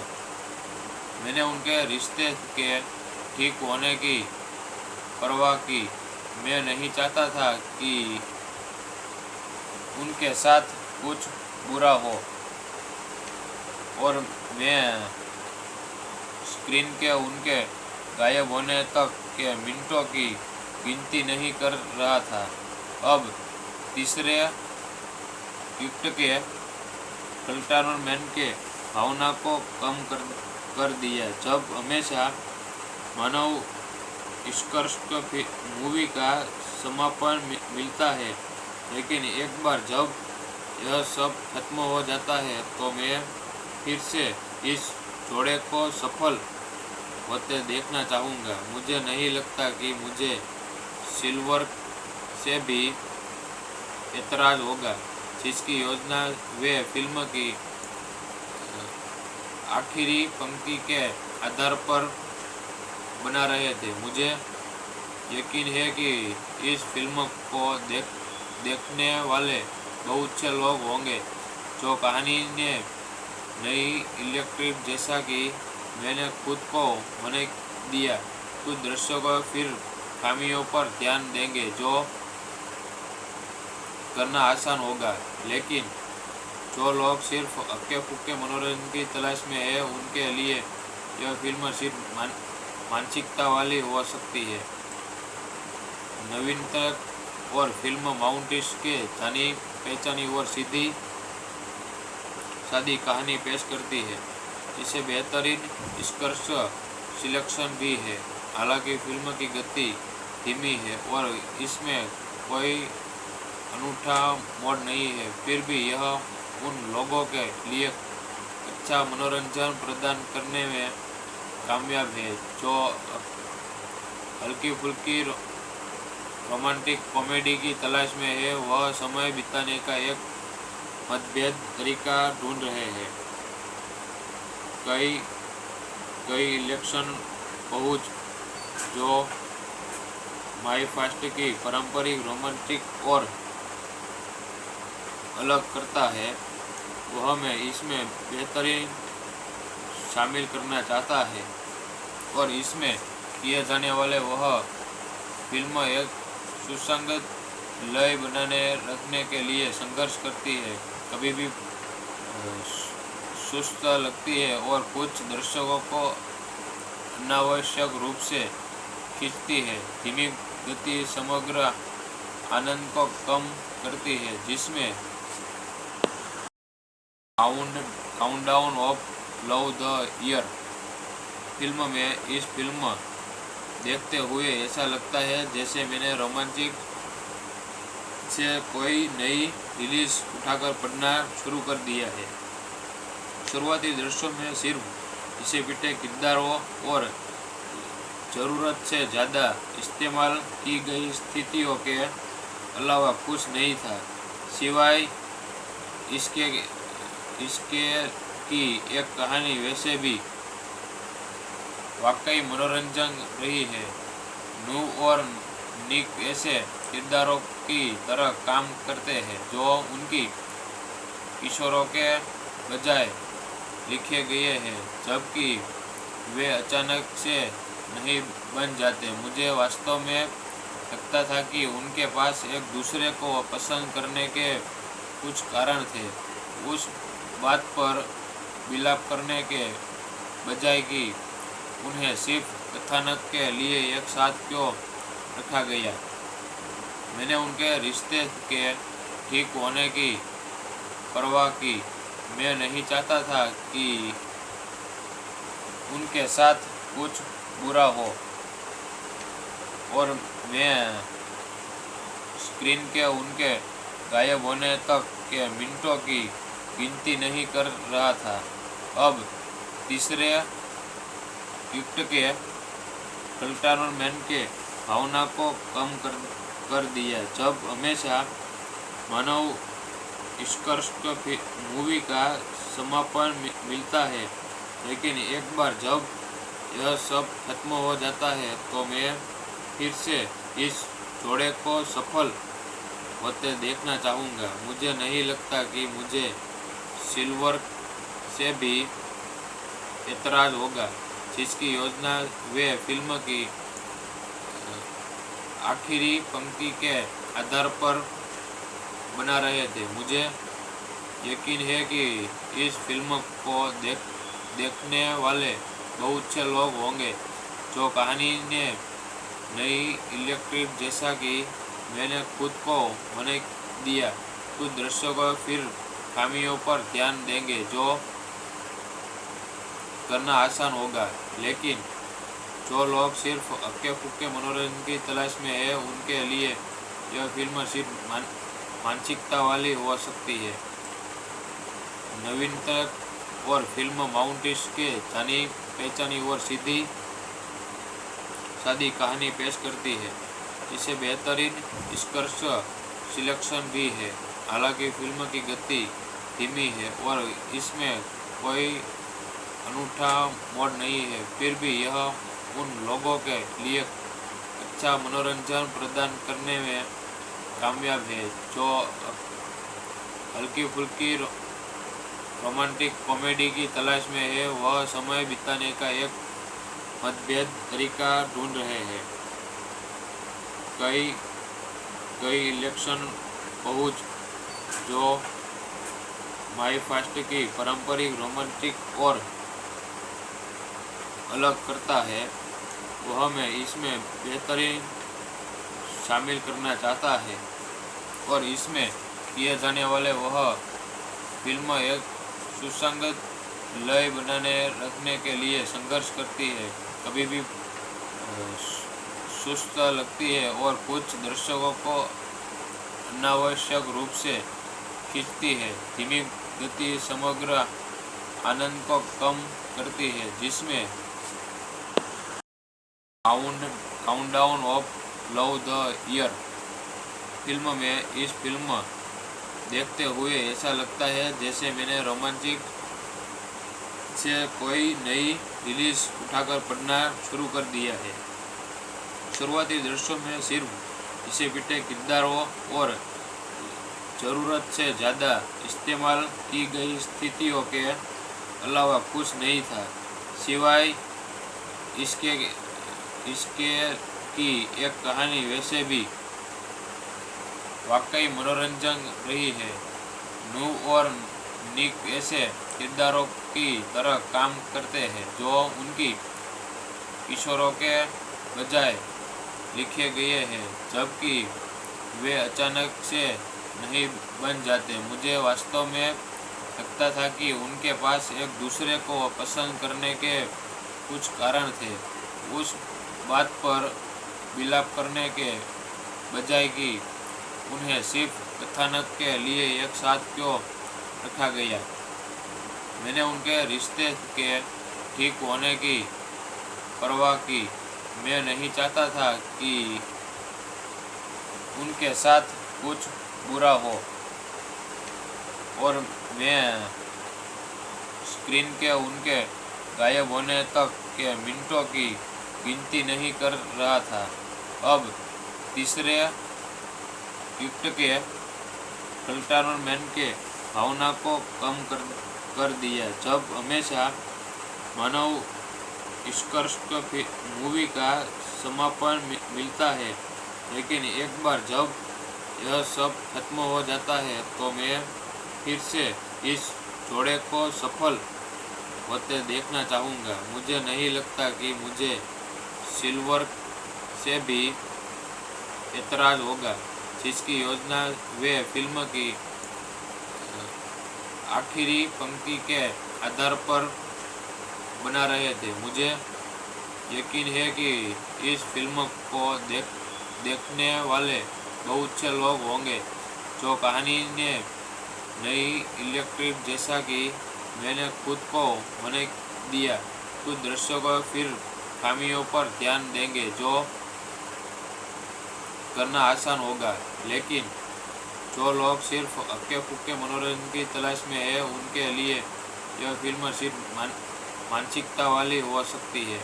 मैंने उनके रिश्ते के ठीक होने की परवाह की। मैं नहीं चाहता था कि उनके साथ कुछ बुरा हो, और मैं स्क्रीन के उनके गायब होने तक के मिनटों की गिनती नहीं कर रहा था। अब तीसरे युक्त के कंटेनमेंट के भावना को कम कर दिया, जब हमेशा मानव निष्कर्ष मूवी का समापन मिलता है, लेकिन एक बार जब यह सब खत्म हो जाता है तो मैं फिर से इस जोड़े को सफल होते देखना चाहूँगा। मुझे नहीं लगता कि मुझे सिल्वर से भी एतराज होगा, जिसकी योजना वे फिल्म की आखिरी पंक्ति के आधार पर बना रहे थे। मुझे यकीन है कि इस फिल्म को देखने वाले बहुत से लोग होंगे जो कहानी ने नई इलेक्ट्रिक जैसा कि मैंने खुद को मने दिया। कुछ दर्शकों फिर खामियों पर ध्यान देंगे जो करना आसान होगा, लेकिन जो लोग सिर्फ हक्के फुक्के मनोरंजन की तलाश में है, उनके लिए यह फिल्म सिर्फ मानसिकता वाली हो सकती है। नवीनतम और फिल्म माउंटेस के जानी पहचानी और सीधी सादी कहानी पेश करती है, जिसे बेहतरीन निष्कर्ष सिलेक्शन भी है। हालांकि फिल्म की गति धीमी है और इसमें कोई अनूठा मोड़ नहीं है, फिर भी यह उन लोगों के लिए अच्छा मनोरंजन प्रदान करने में कामयाब है जो हल्की फुल्की रोमांटिक कॉमेडी की तलाश में है। वह समय बिताने का एक मतभेद तरीका ढूंढ रहे हैं। कई इलेक्शन पहुंच जो माई फास्ट की पारंपरिक रोमांटिक और अलग करता है, वह मैं इसमें बेहतरीन शामिल करना चाहता है। और इसमें किए जाने वाले वह फिल्म एक सुसंगत लय बनाने रखने के लिए संघर्ष करती है, कभी भी सुस्त लगती है और कुछ दर्शकों को अनावश्यक रूप से खींचती है। धीमी गति समग्र आनंद को कम करती है, जिसमें countdown of love the year film में इस फिल्म देखते हुए ऐसा लगता है जैसे मैंने रोमांटिक से कोई नई रिलीज उठाकर पढ़ना शुरू कर दिया है। शुरुआती दृश्यों में सिर्फ इसे पिटे किरदारों और ज़रूरत से ज़्यादा इस्तेमाल की गई स्थितियों के अलावा कुछ नहीं था, सिवाय इसके की एक कहानी वैसे भी वाकई मनोरंजन रही है। नू और निक ऐसे किरदारों की तरह काम करते हैं जो उनकी किशोरों के बजाय लिखे गए हैं, जबकि वे अचानक से नहीं बन जाते। मुझे वास्तव में लगता था कि उनके पास एक दूसरे को पसंद करने के कुछ कारण थे, उस बात पर विलाप करने के बजाय कि उन्हें सिर्फ कथानक के लिए एक साथ क्यों रखा गया। मैंने उनके रिश्ते के ठीक होने की परवाह की। मैं नहीं चाहता था कि उनके साथ कुछ बुरा हो, और मैं स्क्रीन के उनके गायब होने तक के मिनटों की गिनती नहीं कर रहा था। अब तीसरे युक्त के कल्टारमैन के भावना को कम कर दिया, जब हमेशा मानव उत्कृष्ट मूवी का समापन मिलता है, लेकिन एक बार जब यह सब खत्म हो जाता है तो मैं फिर से इस जोड़े को सफल होते देखना चाहूँगा। मुझे नहीं लगता कि मुझे सिल्वर से भी एतराज होगा, जिसकी योजना वे फिल्म की आखिरी पंक्ति के आधार पर बना रहे थे। मुझे यकीन है कि इस फिल्म को देखने वाले बहुत से लोग होंगे जो कहानी ने नई इलेक्ट्रिक जैसा कि मैंने खुद को होने दिया। कुछ दर्शकों फिर खामियों पर ध्यान देंगे जो करना आसान होगा, लेकिन जो लोग सिर्फ हक्के फुक्के मनोरंजन की तलाश में है, उनके लिए यह फिल्म सिर्फ मानसिकता वाली हो सकती है। नवीनतम और फिल्म माउंटेस के जानी पहचानी और सीधी सादी कहानी पेश करती है। इसे बेहतरीन निष्कर्ष सिलेक्शन भी है। हालांकि फिल्म की गति धीमी है और इसमें कोई अनूठा मोड़ नहीं है, फिर भी यह उन लोगों के लिए अच्छा मनोरंजन प्रदान करने में कामयाब है जो हल्की फुल्की रोमांटिक कॉमेडी की तलाश में है। वह समय बिताने का एक मतभेद तरीका ढूंढ रहे हैं। कई इलेक्शन पहुँच जो माई फास्ट की पारंपरिक रोमांटिक और अलग करता है, वह मैं इसमें बेहतरीन शामिल करना चाहता है, और इसमें किए जाने वाले वह फिल्म एक सुसंगत लय बनाने रखने के लिए संघर्ष करती है, कभी भी सुस्त लगती है और कुछ दर्शकों को अनावश्यक रूप से खींचती है। धीमी गति समग्र आनंद को कम करती है, जिसमें countdown of love the year film में इस फिल्म देखते हुए ऐसा लगता है जैसे मैंने रोमांटिक से कोई नई रिलीज उठाकर पढ़ना शुरू कर दिया है। शुरुआती दृश्यों में सिर्फ इसे पिटे किरदारों और ज़रूरत से ज़्यादा इस्तेमाल की गई स्थितियों के अलावा कुछ नहीं था, सिवाय इसके की एक कहानी वैसे भी वाकई मनोरंजन रही है। नू और निक ऐसे किरदारों की तरह काम करते हैं जो उनकी किशोरों के बजाय लिखे गए हैं, जबकि वे अचानक से नहीं बन जाते। मुझे वास्तव में लगता था कि उनके पास एक दूसरे को पसंद करने के कुछ कारण थे। उस बात पर विलाप करने के बजाय कि उन्हें सिर्फ कथानक के लिए एक साथ क्यों रखा गया। मैंने उनके रिश्ते के ठीक होने की परवाह की। मैं नहीं चाहता था कि उनके साथ कुछ बुरा हो, और मैं स्क्रीन के उनके गायब होने तक के मिनटों की गिनती नहीं कर रहा था। अब तीसरे युक्त के कल्टारमैन के भावना को कम कर दिया। जब हमेशा मानव निष्कर्ष मूवी का समापन मिलता है, लेकिन एक बार जब यह सब खत्म हो जाता है तो मैं फिर से इस जोड़े को सफल होते देखना चाहूँगा। मुझे नहीं लगता कि मुझे सिल्वर से भी एतराज़ होगा, जिसकी योजना वे फिल्म की आखिरी पंक्ति के आधार पर बना रहे थे। मुझे यकीन है कि इस फिल्म को देखने वाले बहुत से लोग होंगे जो कहानी ने नई इलेक्ट्रिक जैसा कि मैंने खुद को बना दिया। कुछ दर्शकों फिर खामियों पर ध्यान देंगे जो करना आसान होगा, लेकिन जो लोग सिर्फ हक्के फुक्के मनोरंजन की तलाश में है, उनके लिए यह फिल्म सिर्फ मानसिकता वाली हो सकती है।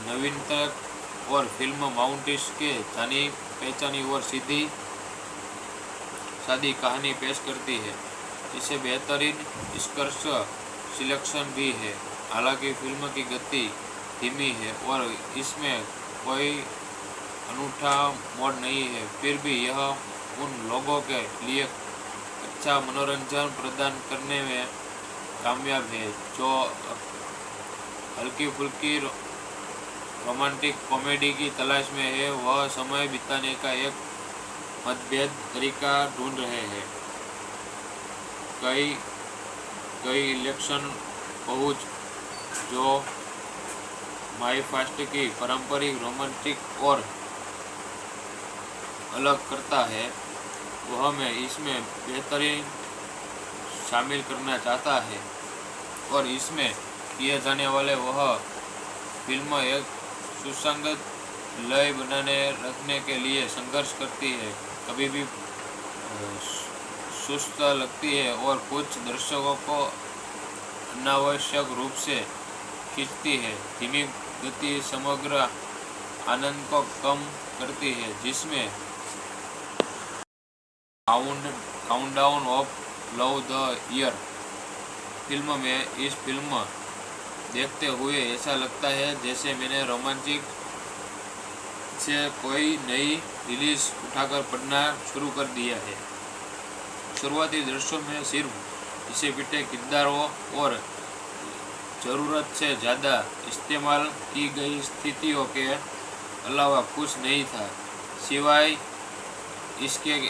नवीनतम और फिल्म माउंटेन्स के जानी पहचानी और सीधी सादी कहानी पेश करती है, जिसे बेहतरीन निष्कर्ष सिलेक्शन भी है। हालांकि फिल्म की गति धीमी है और इसमें कोई अनूठा मोड़ नहीं है, फिर भी यह उन लोगों के लिए अच्छा मनोरंजन प्रदान करने में कामयाब है जो हल्की फुल्की रोमांटिक कॉमेडी की तलाश में है। वह समय बिताने का एक मतभेद तरीका ढूंढ रहे हैं। कई इलेक्शन पहुंच जो माई फास्ट की पारंपरिक रोमांटिक और अलग करता है, वह मैं इसमें बेहतरीन शामिल करना चाहता है। और इसमें किए जाने वाले वह फिल्म एक सुसंगत लय बनाने रखने के लिए संघर्ष करती है, कभी भी सुस्त लगती है और कुछ दर्शकों को अनावश्यक रूप से खींचती है। धीमी गति समग्र आनंद को कम करती है, जिसमें countdown of love the year film में इस फिल्म देखते हुए ऐसा लगता है जैसे मैंने रोमांचिक से कोई नई रिलीज उठाकर पढ़ना शुरू कर दिया है। शुरुआती दृश्यों में सिर्फ घिसे पिटे किरदारों और ज़रूरत से ज़्यादा इस्तेमाल की गई स्थितियों के अलावा कुछ नहीं था, सिवाय इसके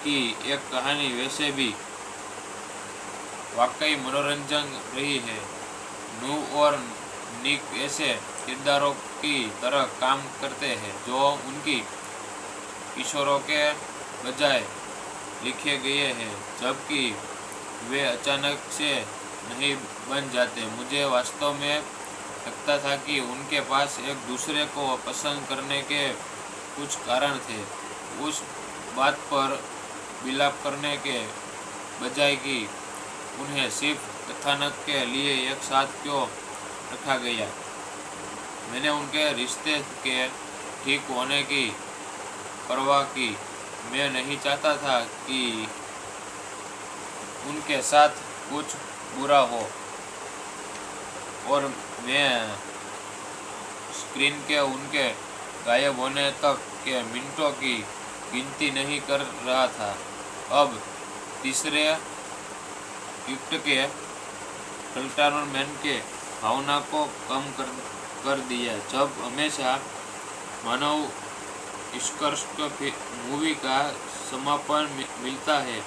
की एक कहानी वैसे भी वाकई मनोरंजन रही है। नू और निक ऐसे किरदारों की तरह काम करते हैं जो उनकी किशोरों के बजाय लिखे गए हैं, जबकि वे अचानक से नहीं बन जाते। मुझे वास्तव में लगता था कि उनके पास एक दूसरे को पसंद करने के कुछ कारण थे। उस बात पर विलाप करने के बजाय कि उन्हें सिर्फ कथानक के लिए एक साथ क्यों रखा गया। मैंने उनके रिश्ते के ठीक होने की परवाह की। मैं नहीं चाहता था कि उनके साथ कुछ बुरा हो, और मैं स्क्रीन के उनके गायब होने तक के मिनटों की गिनती नहीं कर रहा था। अब तीसरे युक्त के कल्टारमैन के भावना को कम कर दिया। जब हमेशा मानव उत्कृष्ट मूवी का समापन मिलता है,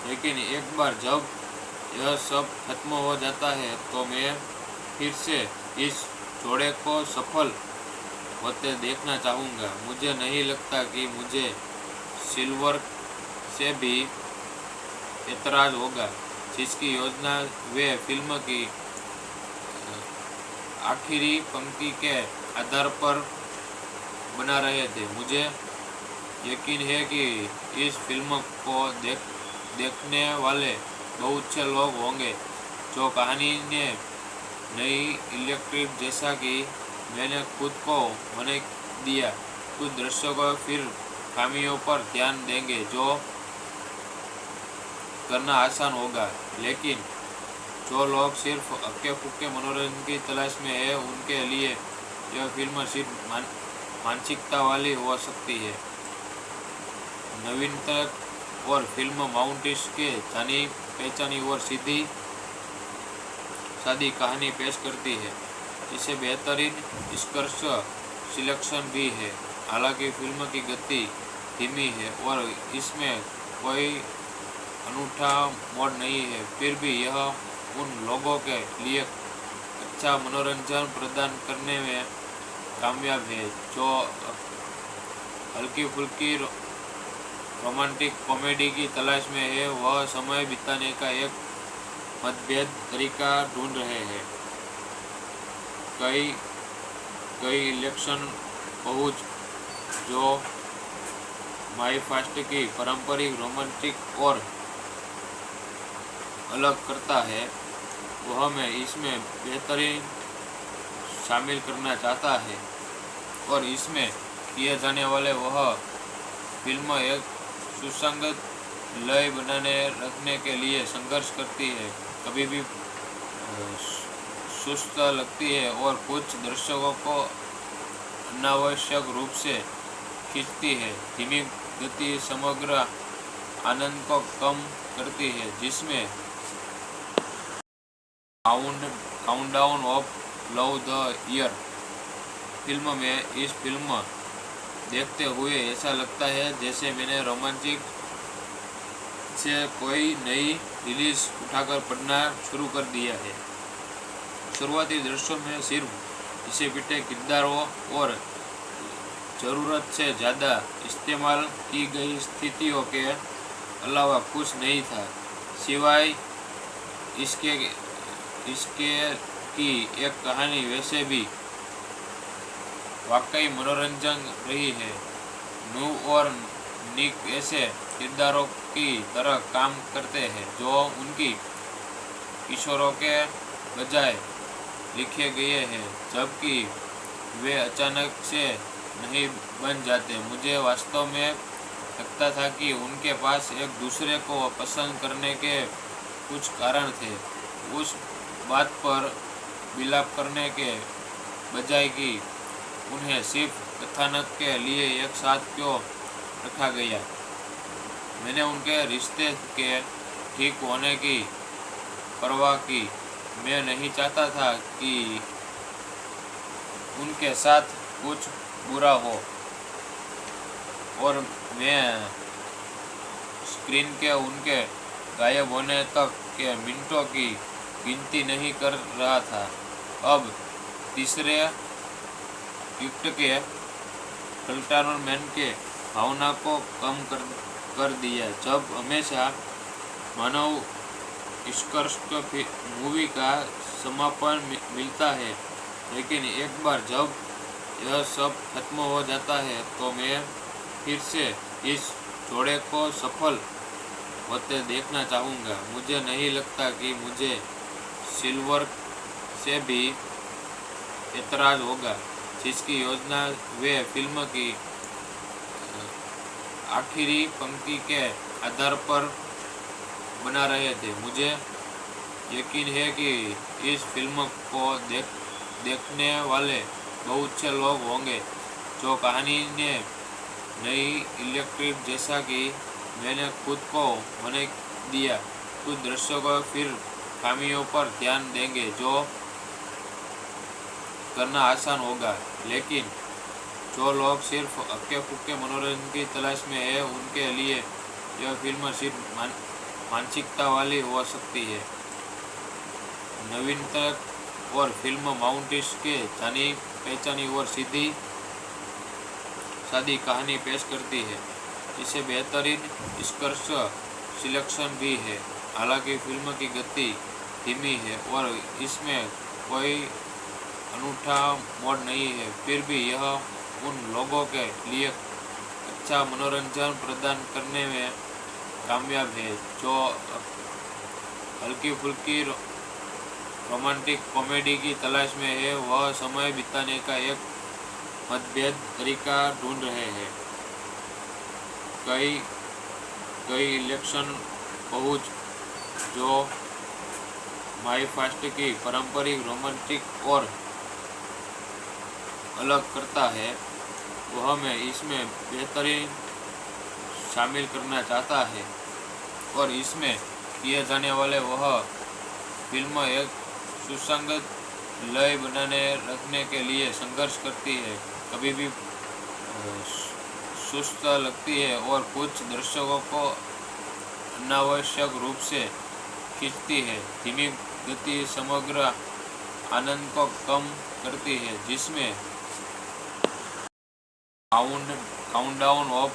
लेकिन एक बार जब यह सब खत्म हो जाता है तो मैं फिर से इस जोड़े को सफल होते देखना चाहूँगा। मुझे नहीं लगता कि मुझे सिल्वर से भी एतराज होगा, जिसकी योजना वे फिल्म की आखिरी पंक्ति के आधार पर बना रहे थे। मुझे यकीन है कि इस फिल्म को देखने वाले बहुत से लोग होंगे जो कहानी ने नई इलेक्ट्रिक जैसा कि मैंने खुद को होने दिया। कुछ दर्शकों फिर खामियों पर ध्यान देंगे जो करना आसान होगा, लेकिन जो लोग सिर्फ हक्के फुक्के मनोरंजन की तलाश में है उनके लिए यह फिल्म सिर्फ मानसिकता वाली हो सकती है। नवीनतम और फिल्म माउंटेस के जानी पहचानी और सीधी सादी कहानी पेश करती है, जिसे बेहतरीन स्कर्स सिलेक्शन भी है। हालांकि फिल्म की गति धीमी है और इसमें कोई अनूठा मोड़ नहीं है, फिर भी यह उन लोगों के लिए अच्छा मनोरंजन प्रदान करने में कामयाब है जो हल्की फुल्की रोमांटिक कॉमेडी की तलाश में है। वह समय बिताने का एक मतभेद तरीका ढूंढ रहे हैं। कई इलेक्शन पहुंच जो माई फास्ट की पारंपरिक रोमांटिक और अलग करता है, वह मैं इसमें बेहतरीन शामिल करना चाहता है। और इसमें किए जाने वाले वह फिल्म एक सुसंगत लय बनाने रखने के लिए संघर्ष करती है, कभी भी सुस्त लगती है और कुछ दर्शकों को अनावश्यक रूप से खींचती है। धीमी गति समग्र आनंद को कम करती है, जिसमें countdown of love the year film में इस फिल्म देखते हुए ऐसा लगता है जैसे मैंने रोमांटिक से कोई नई रिलीज उठाकर पढ़ना शुरू कर दिया है। शुरुआती दृश्यों में सिर्फ घिसे पिटे किरदारों और ज़रूरत से ज़्यादा इस्तेमाल की गई स्थितियों के अलावा कुछ नहीं था, सिवाय इसके की एक कहानी वैसे भी वाकई मनोरंजन रही है। नू और निक ऐसे किरदारों की तरह काम करते हैं जो उनकी किशोरों के बजाय लिखे गए हैं, जबकि वे अचानक से नहीं बन जाते। मुझे वास्तव में लगता था कि उनके पास एक दूसरे को पसंद करने के कुछ कारण थे, उस बात पर विलाप करने के बजाय कि उन्हें सिर्फ कथानक के लिए एक साथ क्यों रखा गया। मैंने उनके रिश्ते के ठीक होने की परवाह की। मैं नहीं चाहता था कि उनके साथ कुछ बुरा हो और मैं स्क्रीन के उनके गायब होने तक के मिनटों की गिनती नहीं कर रहा था। अब तीसरे युक्त के कल्टारमैन के भावना को कम कर दिया। जब हमेशा मानव उत्कृष्ट मूवी का समापन मिलता है, लेकिन एक बार जब यह सब खत्म हो जाता है तो मैं फिर से इस जोड़े को सफल होते देखना चाहूँगा। मुझे नहीं लगता कि मुझे सिल्वर से भी एतराज होगा, जिसकी योजना वे फिल्म की आखिरी पंक्ति के आधार पर बना रहे थे। मुझे यकीन है कि इस फिल्म को देखने वाले बहुत से लोग होंगे जो कहानी ने नई इलेक्ट्रिक जैसा कि मैंने खुद को होने दिया। कुछ दर्शकों फिर खामियों पर ध्यान देंगे जो करना आसान होगा, लेकिन जो लोग सिर्फ हक्के फुक्के मनोरंजन की तलाश में है उनके लिए यह फिल्म सिर्फ मानसिकता वाली हो सकती है। नवीनतम और फिल्म माउंटेस के जानी पहचानी और सीधी सादी कहानी पेश करती है, जिसे बेहतरीन स्कर्श सिलेक्शन भी है। हालांकि फिल्म की गति धीमी है और इसमें कोई अनूठा मोड़ नहीं है, फिर भी यह उन लोगों के लिए अच्छा मनोरंजन प्रदान करने में कामयाब है जो हल्की फुल्की रोमांटिक कॉमेडी की तलाश में है। वह समय बिताने का एक मतभेद तरीका ढूंढ रहे हैं। कई इलेक्शन पहुंच जो माई फास्ट की पारंपरिक रोमांटिक और अलग करता है, वह मैं इसमें बेहतरीन शामिल करना चाहता है। और इसमें किए जाने वाले वह फिल्म एक सुसंगत लय बनाने रखने के लिए संघर्ष करती है, कभी भी सुस्त लगती है और कुछ दर्शकों को अनावश्यक रूप से खींचती है। धीमी गति समग्र आनंद को कम करती है, जिसमें countdown of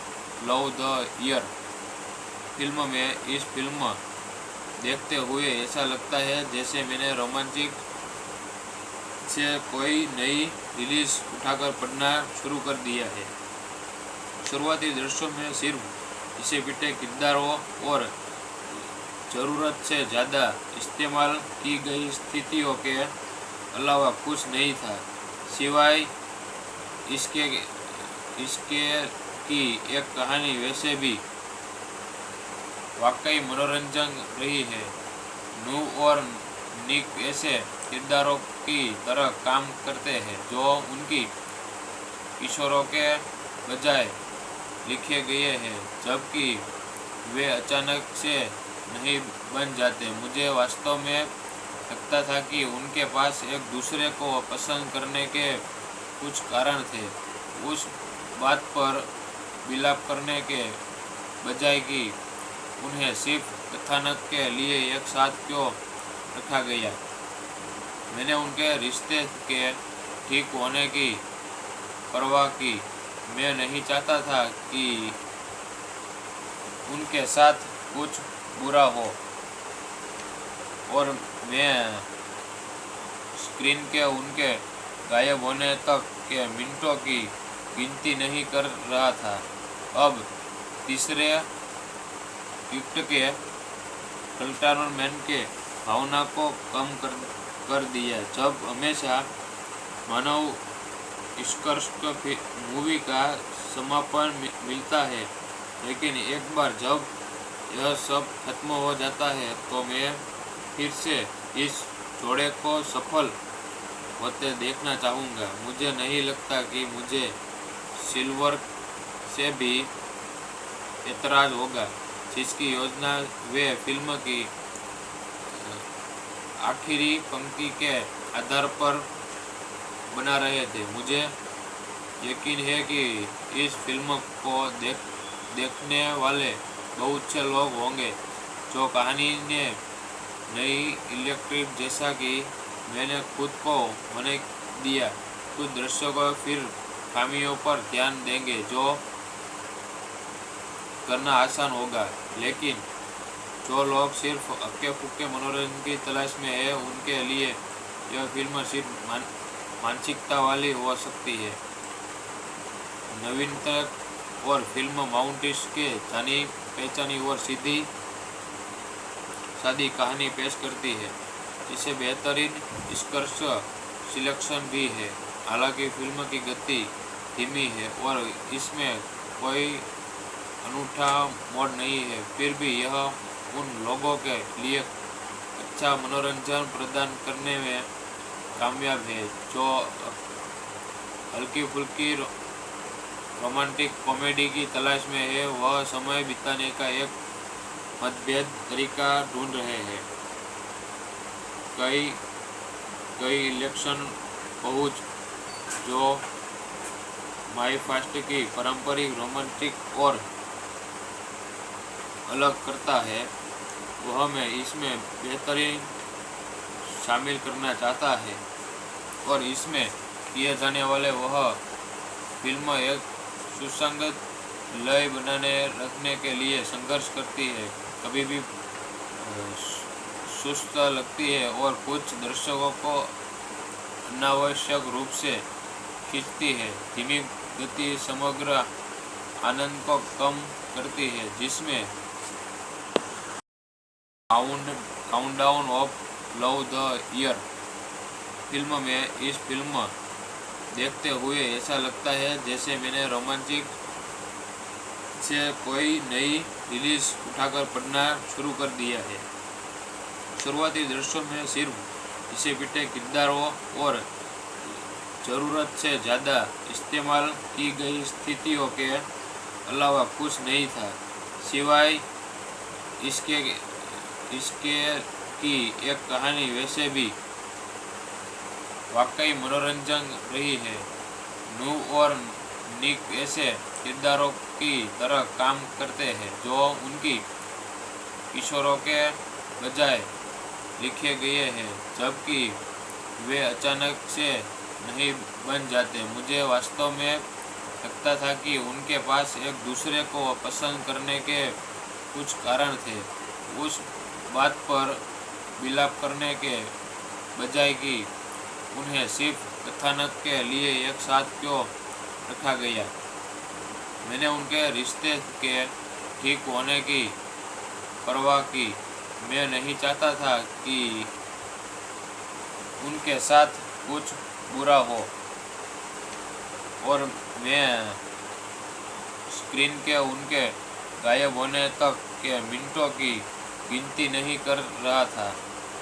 love the year film में इस फिल्म देखते हुए ऐसा लगता है जैसे मैंने रोमांटिक से कोई नई रिलीज उठाकर पढ़ना शुरू कर दिया है। शुरुआती दृश्यों में सिर्फ इसे पिटे किरदारों और ज़रूरत से ज़्यादा इस्तेमाल की गई स्थितियों के अलावा कुछ नहीं था, सिवाय इसके की एक कहानी वैसे भी वाकई मनोरंजन रही है। नू और निक ऐसे किरदारों की तरह काम करते हैं जो उनकी किशोरों के बजाय लिखे गए हैं, जबकि वे अचानक से नहीं बन जाते। मुझे वास्तव में लगता था कि उनके पास एक दूसरे को पसंद करने के कुछ कारण थे, उस बात पर विलाप करने के बजाय कि उन्हें सिर्फ कथानक के लिए एक साथ क्यों रखा गया। मैंने उनके रिश्ते के ठीक होने की परवाह की। मैं नहीं चाहता था कि उनके साथ कुछ बुरा हो और मैं स्क्रीन के उनके गायब होने तक के मिनटों की गिनती नहीं कर रहा था। अब तीसरे युक्त के कंटेनमेंट के भावना को कम कर दिया, जब हमेशा मानव निष्कर्ष मूवी का समापन मिलता है, लेकिन एक बार जब यह सब खत्म हो जाता है तो मैं फिर से इस जोड़े को सफल होते देखना चाहूँगा। मुझे नहीं लगता कि मुझे सिल्वर से भी एतराज़ होगा, जिसकी योजना वे फिल्म की आखिरी पंक्ति के आधार पर बना रहे थे। मुझे यकीन है कि इस फिल्म को देखने वाले बहुत से लोग होंगे जो कहानी ने नई इलेक्ट्रिक जैसा कि मैंने खुद को होने दिया। कुछ दर्शकों फिर खामियों पर ध्यान देंगे जो करना आसान होगा, लेकिन जो लोग सिर्फ हक्के फुक्के मनोरंजन की तलाश में है उनके लिए यह फिल्म सिर्फ मानसिकता वाली हो सकती है। नवीनतम और फिल्म माउंटेस के जानी पहचानी और सीधी सादी कहानी पेश करती है, जिसे बेहतरीन स्कर्श सिलेक्शन भी है। हालांकि फिल्म की गति धीमी है और इसमें कोई अनूठा मोड़ नहीं है, फिर भी यह उन लोगों के लिए अच्छा मनोरंजन प्रदान करने में कामयाब है जो हल्की फुल्की रोमांटिक कॉमेडी की तलाश में है। वह समय बिताने का एक मतभेद तरीका ढूंढ रहे हैं। कई इलेक्शन पहुंच जो माई फास्ट की पारंपरिक रोमांटिक और अलग करता है वह मैं इसमें बेहतरीन शामिल करना चाहता है और इसमें किए जाने वाले वह फिल्म एक सुसंगत लय बनाने रखने के लिए संघर्ष करती है, कभी भी सुस्त लगती है और कुछ दर्शकों को अनावश्यक रूप से खींचती है। धीमी गति समग्र आनंद को कम करती है, जिसमें countdown of love the year film में इस फिल्म देखते हुए ऐसा लगता है जैसे मैंने रोमांटिक से कोई नई रिलीज उठाकर पढ़ना शुरू कर दिया है। शुरुआती दृश्यों में सिर्फ इसे पिटे किरदारों और ज़रूरत से ज़्यादा इस्तेमाल की गई स्थितियों के अलावा कुछ नहीं था, सिवाय इसके की एक कहानी वैसे भी वाकई मनोरंजन रही है। नू और निक ऐसे किरदारों की तरह काम करते हैं जो उनकी किशोरों के बजाय लिखे गए हैं, जबकि वे अचानक से नहीं बन जाते। मुझे वास्तव में लगता था कि उनके पास एक दूसरे को पसंद करने के कुछ कारण थे, उस बात पर विलाप करने के बजाय कि उन्हें सिर्फ कथानक के लिए एक साथ क्यों रखा गया। मैंने उनके रिश्ते के ठीक होने की परवाह की। मैं नहीं चाहता था कि उनके साथ कुछ बुरा हो और मैं स्क्रीन के उनके गायब होने तक के मिनटों की गिनती नहीं कर रहा था।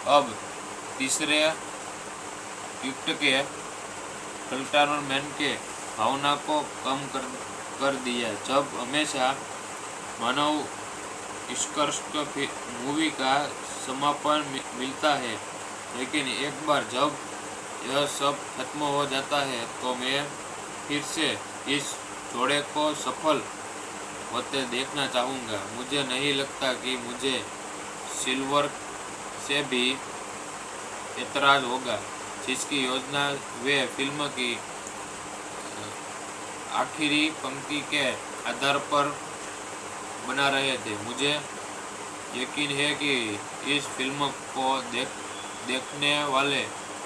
अब तीसरे युक्त के कल्टारमैन के भावना को कम कर दिया, जब हमेशा मानव उत्कृष्ट मूवी का समापन मिलता है, लेकिन एक बार जब यह सब खत्म हो जाता है तो मैं फिर से इस जोड़े को सफल होते देखना चाहूँगा। मुझे नहीं लगता कि मुझे सिल्वर से भी एतराज़ होगा, जिसकी योजना वे फिल्म की आखिरी पंक्ति के आधार पर बना रहे थे। मुझे यकीन है कि इस फिल्म को देखने वाले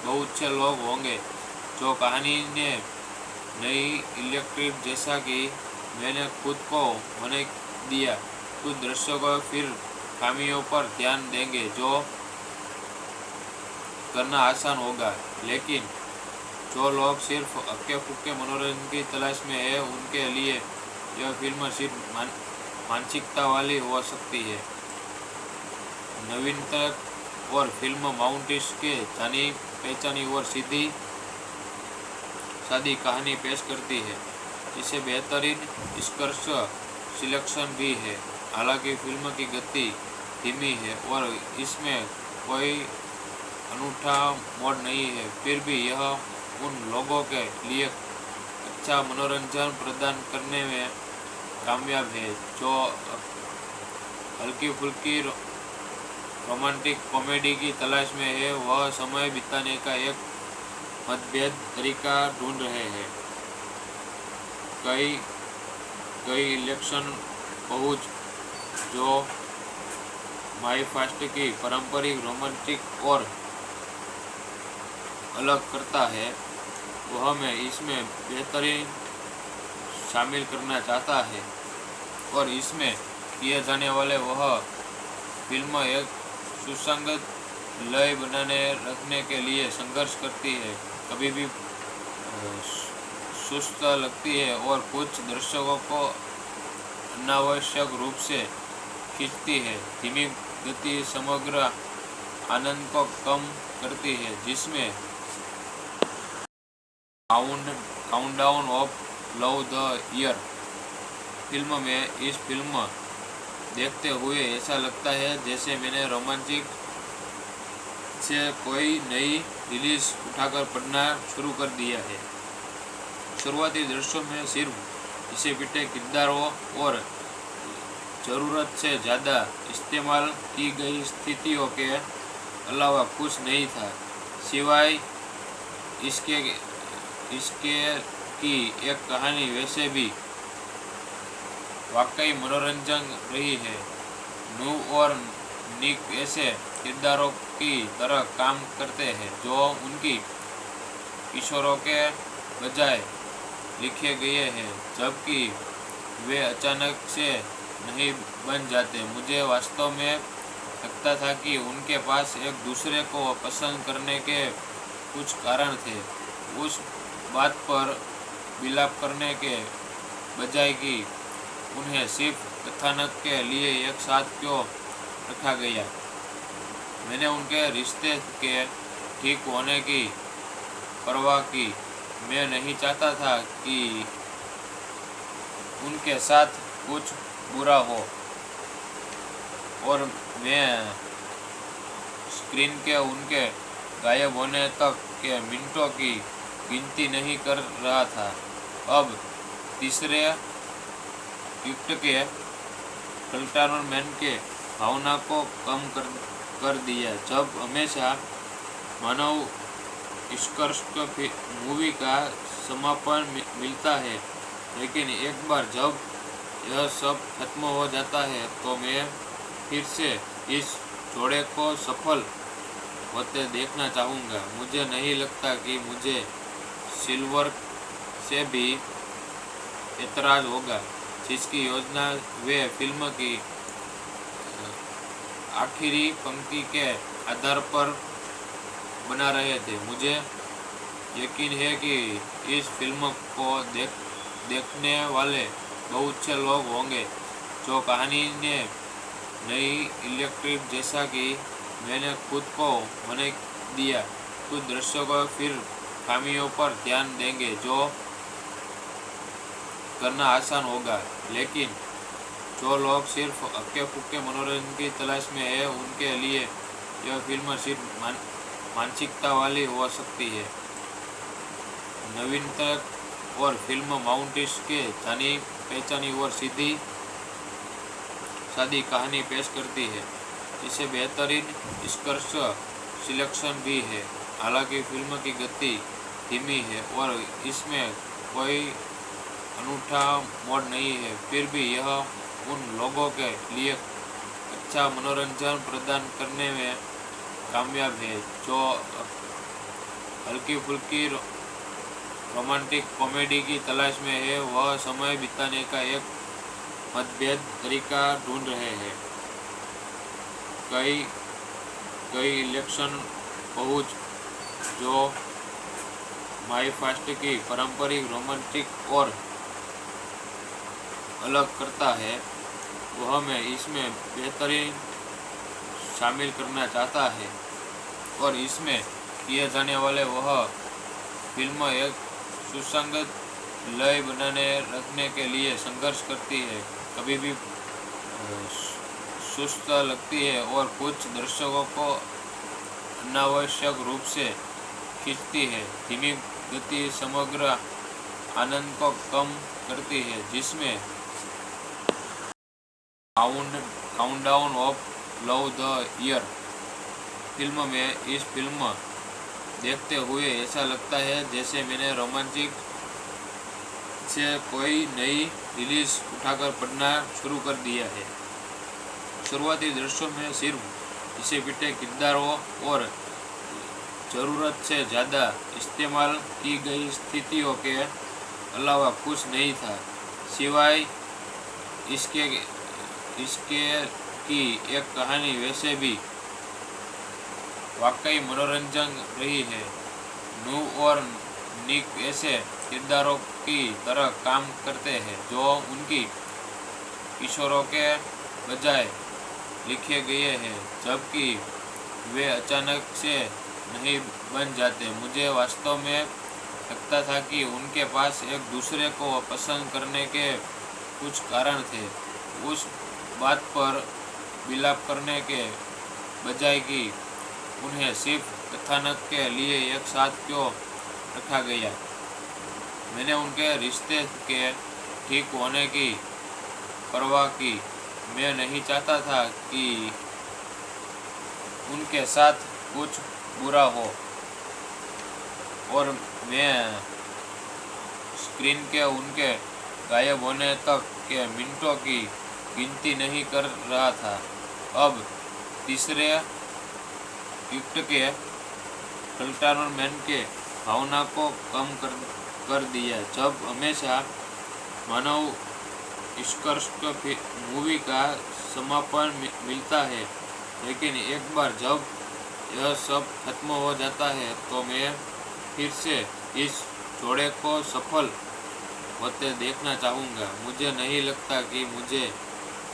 बहुत से लोग होंगे जो कहानी ने नई इलेक्ट्रिक जैसा कि मैंने खुद को होने दिया। कुछ दर्शकों फिर खामियों पर ध्यान देंगे जो करना आसान होगा, लेकिन जो लोग सिर्फ हक्के फुक्के मनोरंजन की तलाश में है उनके लिए यह फिल्म सिर्फ मानसिकता वाली हो सकती है। नवीनतम और फिल्म माउंटेस के जानी पहचानी और सीधी सादी कहानी पेश करती है, जिसे बेहतरीन निष्कर्ष सिलेक्शन भी है। हालांकि फिल्म की गति धीमी है और इसमें कोई अनूठा मोड़ नहीं है, फिर भी यह उन लोगों के लिए अच्छा मनोरंजन प्रदान करने में कामयाब है जो हल्की फुल्की रोमांटिक कॉमेडी की तलाश में है। वह समय बिताने का एक मतभेद तरीका ढूंढ रहे हैं। कई इलेक्शन पहुंच जो माई फास्ट की पारंपरिक रोमांटिक और अलग करता है वह मैं इसमें बेहतरीन शामिल करना चाहता है और इसमें किए जाने वाले वह फिल्म एक सुसंगत लय बनाने रखने के लिए संघर्ष करती है, कभी भी सुस्त लगती है और कुछ दर्शकों को अनावश्यक रूप से खींचती है। धीमी गति समग्र आनंद को कम करती है, जिसमें countdown of love the year film में इस फिल्म देखते हुए ऐसा लगता है जैसे मैंने रोमांटिक से कोई नई रिलीज उठाकर पढ़ना शुरू कर दिया है। शुरुआती दृश्यों में सिर्फ घिसे पिटे किरदारों और ज़रूरत से ज़्यादा इस्तेमाल की गई स्थितियों के अलावा कुछ नहीं था, सिवाय इसके इसके कि एक कहानी वैसे भी वाकई मनोरंजक रही है। नू और निक ऐसे किरदारों की तरह काम करते हैं जो उनकी किशोरों के बजाय लिखे गए हैं, जबकि वे अचानक से नहीं बन जाते। मुझे वास्तव में लगता था कि उनके पास एक दूसरे को पसंद करने के कुछ कारण थे, उस बात पर विलाप करने के बजाय कि उन्हें सिर्फ कथानक के लिए एक साथ क्यों रखा गया। मैंने उनके रिश्ते के ठीक होने की परवाह की। मैं नहीं चाहता था कि उनके साथ कुछ बुरा हो, और मैं स्क्रीन के उनके गायब होने तक के मिनटों की गिनती नहीं कर रहा था। अब तीसरे युक्त के कंटेनमेंट के भावना को कम कर दिया, जब हमेशा मानव निष्कर्ष मूवी का समापन मिलता है, लेकिन एक बार जब यह सब खत्म हो जाता है तो मैं फिर से इस जोड़े को सफल होते देखना चाहूँगा। मुझे नहीं लगता कि मुझे सिल्वर से भी एतराज़ होगा, जिसकी योजना वे फिल्म की आखिरी पंक्ति के आधार पर बना रहे थे। मुझे यकीन है कि इस फिल्म को देखने वाले बहुत से लोग होंगे जो कहानी ने नई इलेक्ट्रिक जैसा कि मैंने खुद को मने दिया। कुछ दर्शकों फिर खामियों पर ध्यान देंगे जो करना आसान होगा, लेकिन जो लोग सिर्फ हक्के फुक्के मनोरंजन की तलाश में है, उनके लिए यह फिल्म सिर्फ मानसिकता वाली हो सकती है। नवीनतम और फिल्म माउंटेन्स के जानी पहचानी और सीधी सादी कहानी पेश करती है, जिसे बेहतरीन निष्कर्ष सिलेक्शन भी है। हालांकि फिल्म की गति धीमी है और इसमें कोई अनूठा मोड़ नहीं है, फिर भी यह उन लोगों के लिए अच्छा मनोरंजन प्रदान करने में कामयाब है जो हल्की फुल्की रोमांटिक कॉमेडी की तलाश में है। वह समय बिताने का एक मतभेद तरीका ढूंढ रहे हैं। कई इलेक्शन पहुंच जो माई फास्ट की पारंपरिक रोमांटिक और अलग करता है, वह मैं इसमें बेहतरीन शामिल करना चाहता है, और इसमें किए जाने वाले वह फिल्म एक सुसंगत लय बनाने रखने के लिए संघर्ष करती है, कभी भी सुस्त लगती है और कुछ दर्शकों को अनावश्यक रूप से खींचती है। धीमी गति समग्र आनंद को कम करती है, जिसमें countdown of love the year film में इस फिल्म देखते हुए ऐसा लगता है जैसे मैंने रोमांटिक से कोई नई रिलीज उठाकर पढ़ना शुरू कर दिया है। शुरुआती दृश्यों में सिर्फ घिसे पिटे किरदारों और ज़रूरत से ज़्यादा इस्तेमाल की गई स्थितियों के अलावा कुछ नहीं था, सिवाय इसके कि एक कहानी वैसे भी वाकई मनोरंजक रही है। नू और निक ऐसे किरदारों की तरह काम करते हैं जो उनकी किशोरों के बजाय लिखे गए हैं, जबकि वे अचानक से नहीं बन जाते। मुझे वास्तव में लगता था कि उनके पास एक दूसरे को पसंद करने के कुछ कारण थे, उस बात पर विलाप करने के बजाय कि उन्हें सिर्फ कथानक के लिए एक साथ क्यों रखा गया। मैंने उनके रिश्ते के ठीक होने की परवाह की। मैं नहीं चाहता था कि उनके साथ कुछ बुरा हो, और मैं स्क्रीन के उनके गायब होने तक के मिनटों की गिनती नहीं कर रहा था। अब तीसरे युक्त के कंटेनमेंट के भावना को कम कर दिया। जब हमेशा मानव उत्कृष्ट मूवी का समापन मिलता है, लेकिन एक बार जब यह सब खत्म हो जाता है तो मैं फिर से इस जोड़े को सफल होते देखना चाहूँगा। मुझे नहीं लगता कि मुझे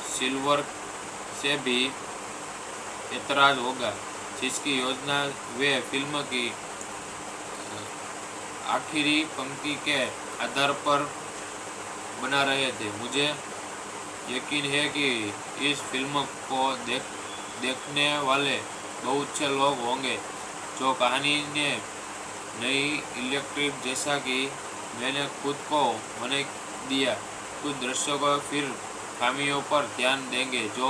सिल्वर से भी एतराज होगा, जिसकी योजना वे फिल्म की आखिरी पंक्ति के आधार पर बना रहे थे। मुझे यकीन है कि इस फिल्म को देखने वाले बहुत से लोग होंगे जो कहानी ने नई इलेक्ट्रिक जैसा कि मैंने खुद को होने दिया। कुछ दृश्यों को फिर खामियों पर ध्यान देंगे जो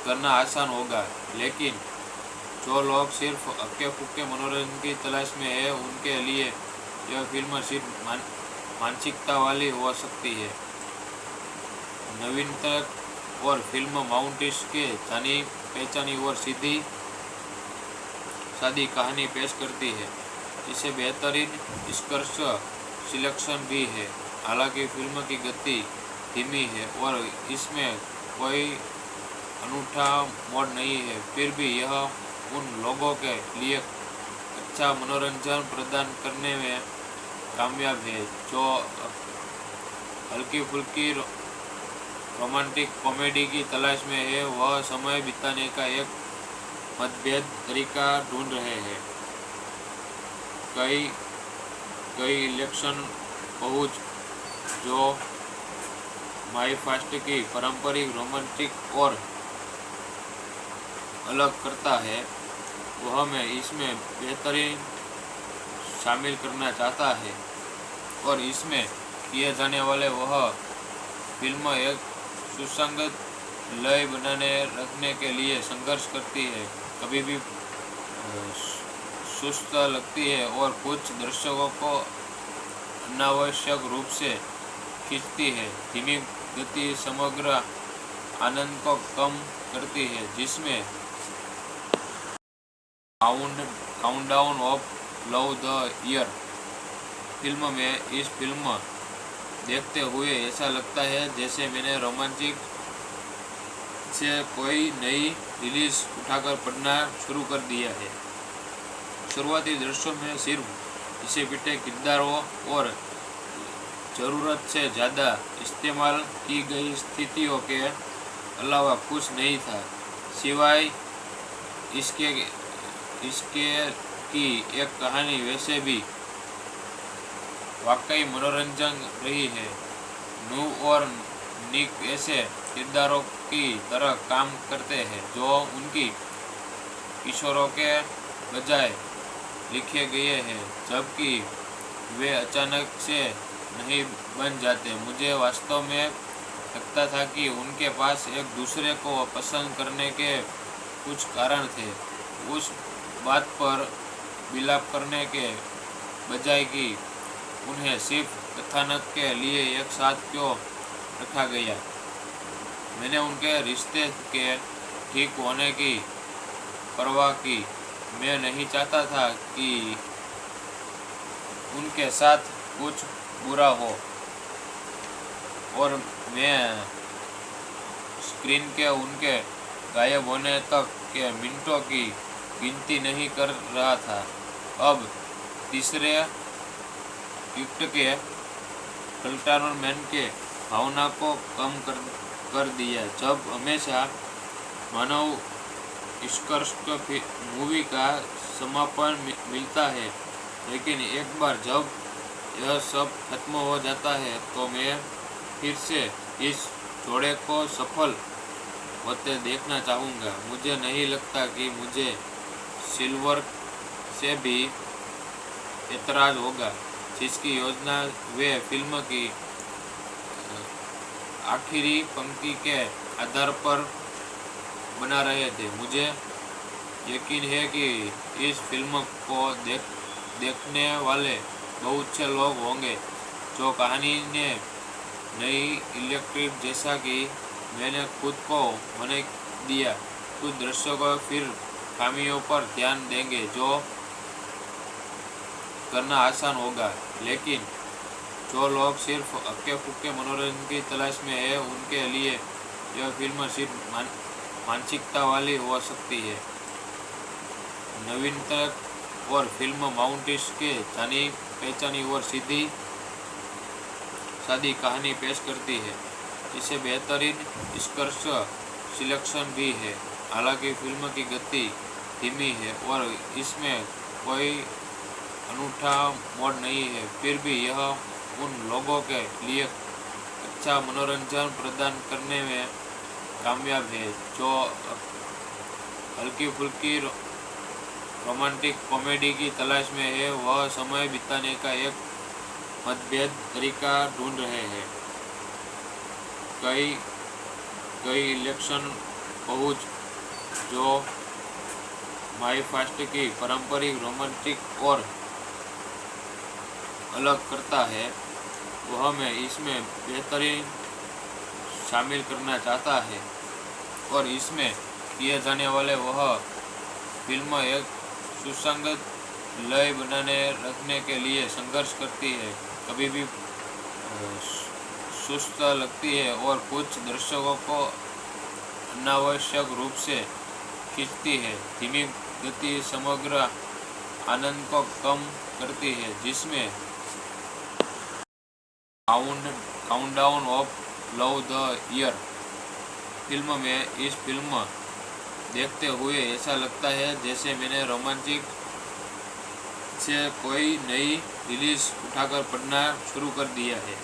करना आसान होगा, लेकिन जो लोग सिर्फ हक्के फुक्के मनोरंजन की तलाश में है उनके लिए यह फिल्म सिर्फ मानसिकता वाली हो सकती है। नवीनता और फिल्म माउंटेस के जानी पहचानी और सीधी सादी कहानी पेश करती है, जिसे बेहतरीन स्कर्श सिलेक्शन भी है। हालांकि फिल्म की गति धीमी है और इसमें कोई अनूठा मोड़ नहीं है, फिर भी यह उन लोगों के लिए अच्छा मनोरंजन प्रदान करने में कामयाब है जो हल्की फुल्की रोमांटिक कॉमेडी की तलाश में है। वह समय बिताने का एक मतभेद तरीका ढूंढ रहे हैं। कई इलेक्शन पहुंच जो माई फास्ट की पारंपरिक रोमांटिक और अलग करता है, वह मैं इसमें बेहतरीन शामिल करना चाहता है, और इसमें किए जाने वाले वह फिल्म एक सुसंगत लय बनाने रखने के लिए संघर्ष करती है। कभी भी सुस्त लगती है और कुछ दर्शकों को अनावश्यक रूप से खींचती है। धीमी गति समग्र आनंद को कम करती है, जिसमें countdown of love the year film में इस फिल्म देखते हुए ऐसा लगता है जैसे मैंने रोमांटिक से कोई नई रिलीज उठाकर पढ़ना शुरू कर दिया है। शुरुआती दृश्यों में सिर्फ इसे पिटे किरदारों और ज़रूरत से ज़्यादा इस्तेमाल की गई स्थितियों के अलावा कुछ नहीं था, सिवाय इसके की एक कहानी वैसे भी वाकई मनोरंजन रही है। नू और निक ऐसे किरदारों की तरह काम करते हैं जो उनकी किशोरों के बजाय लिखे गए हैं, जबकि वे अचानक से नहीं बन जाते। मुझे वास्तव में लगता था कि उनके पास एक दूसरे को पसंद करने के कुछ कारण थे, उस बात पर विलाप करने के बजाय कि उन्हें सिर्फ कथानक के लिए एक साथ क्यों रखा गया। मैंने उनके रिश्ते के ठीक होने की परवाह की। मैं नहीं चाहता था कि उनके साथ कुछ बुरा हो, और मैं स्क्रीन के उनके गायब होने तक के मिनटों की गिनती नहीं कर रहा था। अब तीसरे युक्त के कंटेनमेंट के भावना को कम कर दिया। जब हमेशा मानव उत्कृष्ट मूवी का समापन मिलता है, लेकिन एक बार जब यह सब खत्म हो जाता है तो मैं फिर से इस जोड़े को सफल होते देखना चाहूँगा। मुझे नहीं लगता कि मुझे सिल्वर से भी एतराज होगा, जिसकी योजना वे फिल्म की आखिरी पंक्ति के आधार पर बना रहे थे। मुझे यकीन है कि इस फिल्म को देखने वाले बहुत से लोग होंगे जो कहानी ने नई इलेक्ट्रिक जैसा कि मैंने खुद को होने दिया। कुछ दर्शकों फिर खामियों पर ध्यान देंगे जो करना आसान होगा, लेकिन जो लोग सिर्फ हक्के फुक्के मनोरंजन की तलाश में है उनके लिए यह फिल्म सिर्फ मानसिकता वाली हो सकती है। नवीनतम और फिल्म माउंटेस के जानी पहचानी और सीधी सादी कहानी पेश करती है। इसे बेहतरीन स्कर्श सिलेक्शन भी है। हालांकि फिल्म की गति धीमी है और इसमें कोई अनूठा मोड़ नहीं है, फिर भी यह उन लोगों के लिए अच्छा मनोरंजन प्रदान करने में कामयाब है जो हल्की फुल्की रोमांटिक कॉमेडी की तलाश में है। वह समय बिताने का एक मतभेद तरीका ढूंढ रहे हैं। कई इलेक्शन पहुंच जो माई फास्ट की पारंपरिक रोमांटिक और अलग करता है, वह मैं इसमें बेहतरीन शामिल करना चाहता है। और इसमें किए जाने वाले वह फिल्म एक सुसंगत लय बनाने रखने के लिए संघर्ष करती है, कभी भी सुस्त लगती है और कुछ दर्शकों को अनावश्यक रूप से खींचती है। धीमी गति समग्र आनंद को कम करती है, जिसमें countdown of love the year film में इस फिल्म देखते हुए ऐसा लगता है जैसे मैंने रोमांटिक से कोई नई रिलीज उठाकर पढ़ना शुरू कर दिया है।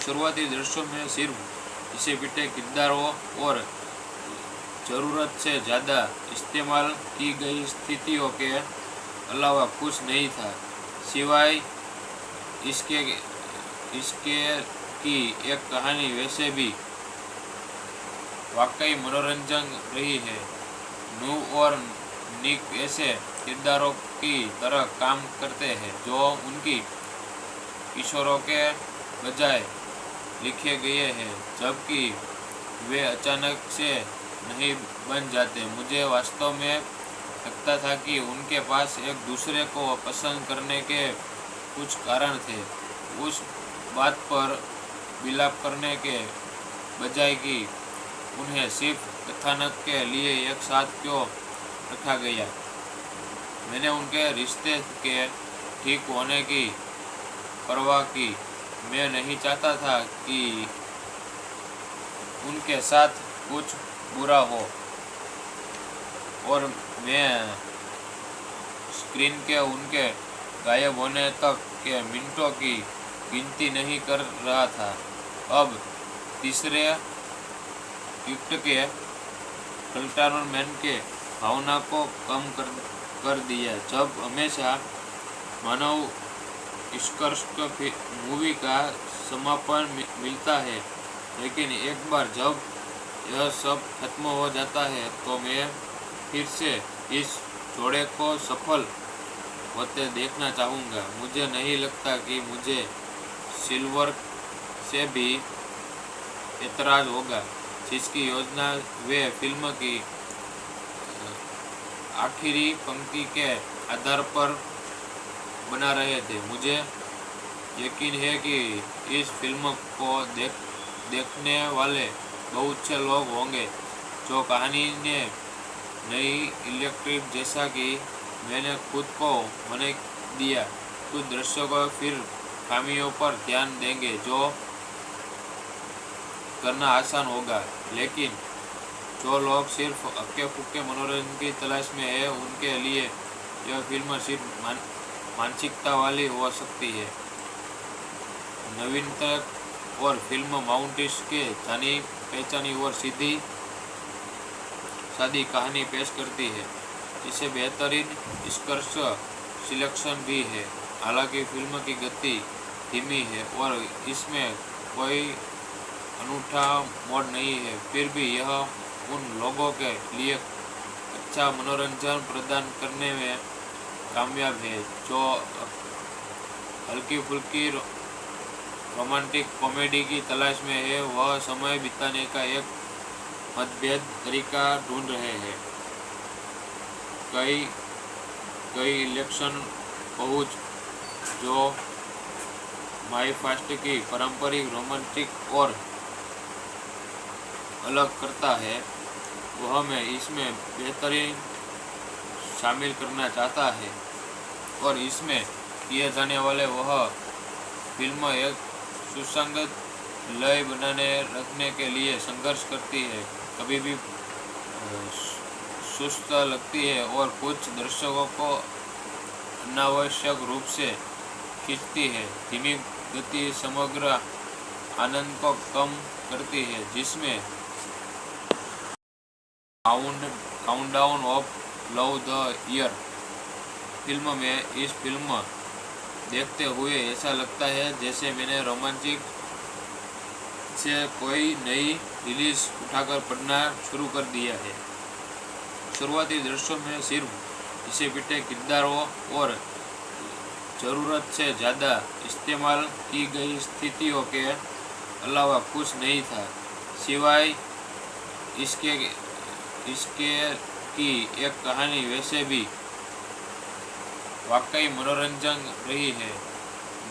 शुरुआती दृश्यों में सिर्फ इसे पिटे किरदारों और ज़रूरत से ज़्यादा इस्तेमाल की गई स्थितियों के अलावा कुछ नहीं था, सिवाय इसके की एक कहानी वैसे भी वाकई मनोरंजन रही है। नू और निक ऐसे किरदारों की तरह काम करते हैं जो उनकी किशोरों के बजाय लिखे गए हैं, जबकि वे अचानक से नहीं बन जाते। मुझे वास्तव में लगता था कि उनके पास एक दूसरे को पसंद करने के कुछ कारण थे, उस बात पर विलाप करने के बजाय कि उन्हें सिर्फ कथानक के लिए एक साथ क्यों रखा गया। मैंने उनके रिश्ते के ठीक होने की परवाह की। मैं नहीं चाहता था कि उनके साथ कुछ बुरा हो और मैं स्क्रीन के उनके गायब होने तक के मिनटों की गिनती नहीं कर रहा था। अब तीसरे युक्त के कंटेनमेंट के भावना को कम कर दिया, जब हमेशा मानव उत्कृष्ट मूवी का समापन मिलता है, लेकिन एक बार जब यह सब खत्म हो जाता है तो मैं फिर से इस जोड़े को सफल होते देखना चाहूँगा। मुझे नहीं लगता कि मुझे सिल्वर से भी एतराज़ होगा, जिसकी योजना वे फिल्म की आखिरी पंक्ति के आधार पर बना रहे थे। मुझे यकीन है कि इस फिल्म को देखने वाले बहुत से लोग होंगे जो कहानी ने नई इलेक्ट्रिक जैसा कि मैंने खुद को होने दिया। कुछ दर्शकों फिर खामियों पर ध्यान देंगे जो करना आसान होगा, लेकिन जो लोग सिर्फ हक्के फुक्के मनोरंजन की तलाश में है उनके लिए यह फिल्म सिर्फ मानसिकता वाली हो सकती है। नवीनतम और फिल्म माउंटेस के जानी पहचानी और सीधी सादी कहानी पेश करती है। इसे बेहतरीन स्कर्श सिलेक्शन भी है। हालांकि फिल्म की गति धीमी है और इसमें कोई अनूठा मोड़ नहीं है, फिर भी यह उन लोगों के लिए अच्छा मनोरंजन प्रदान करने में कामयाब है जो हल्की फुल्की रोमांटिक कॉमेडी की तलाश में है। वह समय बिताने का एक मतभेद तरीका ढूंढ रहे हैं। कई कई इलेक्शन पहुंच जो माई फास्ट की पारंपरिक रोमांटिक और अलग करता है, वह मैं इसमें बेहतरीन शामिल करना चाहता है। और इसमें किए जाने वाले वह फिल्म एक सुसंगत लय बनाने रखने के लिए संघर्ष करती है, कभी भी सुस्त लगती है और कुछ दर्शकों को अनावश्यक रूप से खींचती है। धीमी गति समग्र आनंद को कम करती है, जिसमें countdown of love the year film में इस फिल्म देखते हुए ऐसा लगता है जैसे मैंने रोमांचिक से कोई नई रिलीज उठाकर पढ़ना शुरू कर दिया है। शुरुआती दृश्यों में सिर्फ घिसे पिटे किरदारों और ज़रूरत से ज़्यादा इस्तेमाल की गई स्थितियों के अलावा कुछ नहीं था, सिवाय इसके की एक कहानी वैसे भी वाकई मनोरंजन रही है।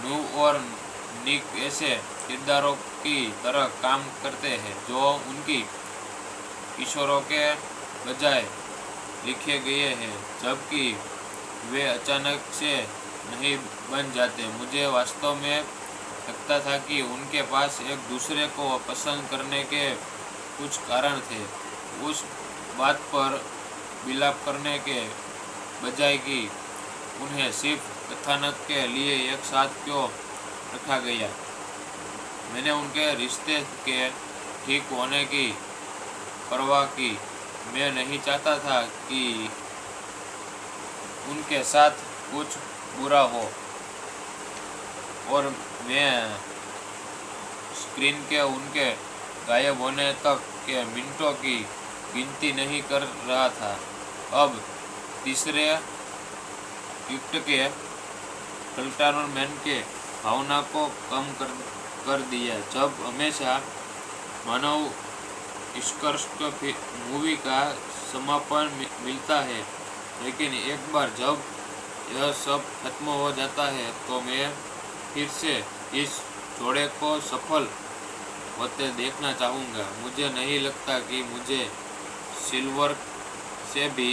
नू और निक ऐसे किरदारों की तरह काम करते हैं जो उनकी किशोरों के बजाय लिखे गए हैं, जबकि वे अचानक से नहीं बन जाते। मुझे वास्तव में लगता था कि उनके पास एक दूसरे को पसंद करने के कुछ कारण थे, उस बात पर विलाप करने के बजाय कि उन्हें सिर्फ कथानक के लिए एक साथ क्यों रखा गया। मैंने उनके रिश्ते के ठीक होने की परवाह की। मैं नहीं चाहता था कि उनके साथ कुछ बुरा हो और मैं स्क्रीन के उनके गायब होने तक के मिनटों की गिनती नहीं कर रहा था। अब तीसरे युक्त के के भावना को कम कर दिया, जब हमेशा मानव उत्कृष्ट मूवी का समापन मिलता है, लेकिन एक बार जब यह सब खत्म हो जाता है तो मैं फिर से इस जोड़े को सफल होते देखना चाहूँगा। मुझे नहीं लगता कि मुझे सिल्वर से भी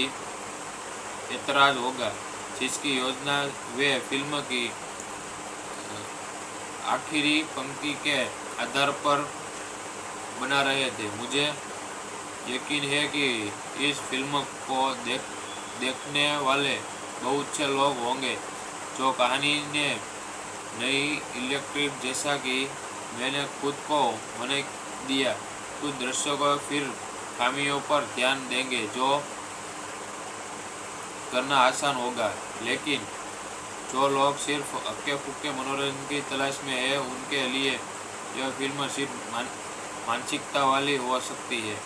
एतराज होगा, जिसकी योजना वे फिल्म की आखिरी पंक्ति के आधार पर बना रहे थे। मुझे यकीन है कि इस फिल्म को देखने वाले बहुत से लोग होंगे जो कहानी ने नई इलेक्ट्रिक जैसा कि मैंने खुद को होने दिया। कुछ दर्शकों फिर खामियों पर ध्यान देंगे जो करना आसान होगा, लेकिन जो लोग सिर्फ हक्के फुक्के मनोरंजन की तलाश में है, उनके लिए यह फिल्म सिर्फ मानसिकता वाली हो सकती है।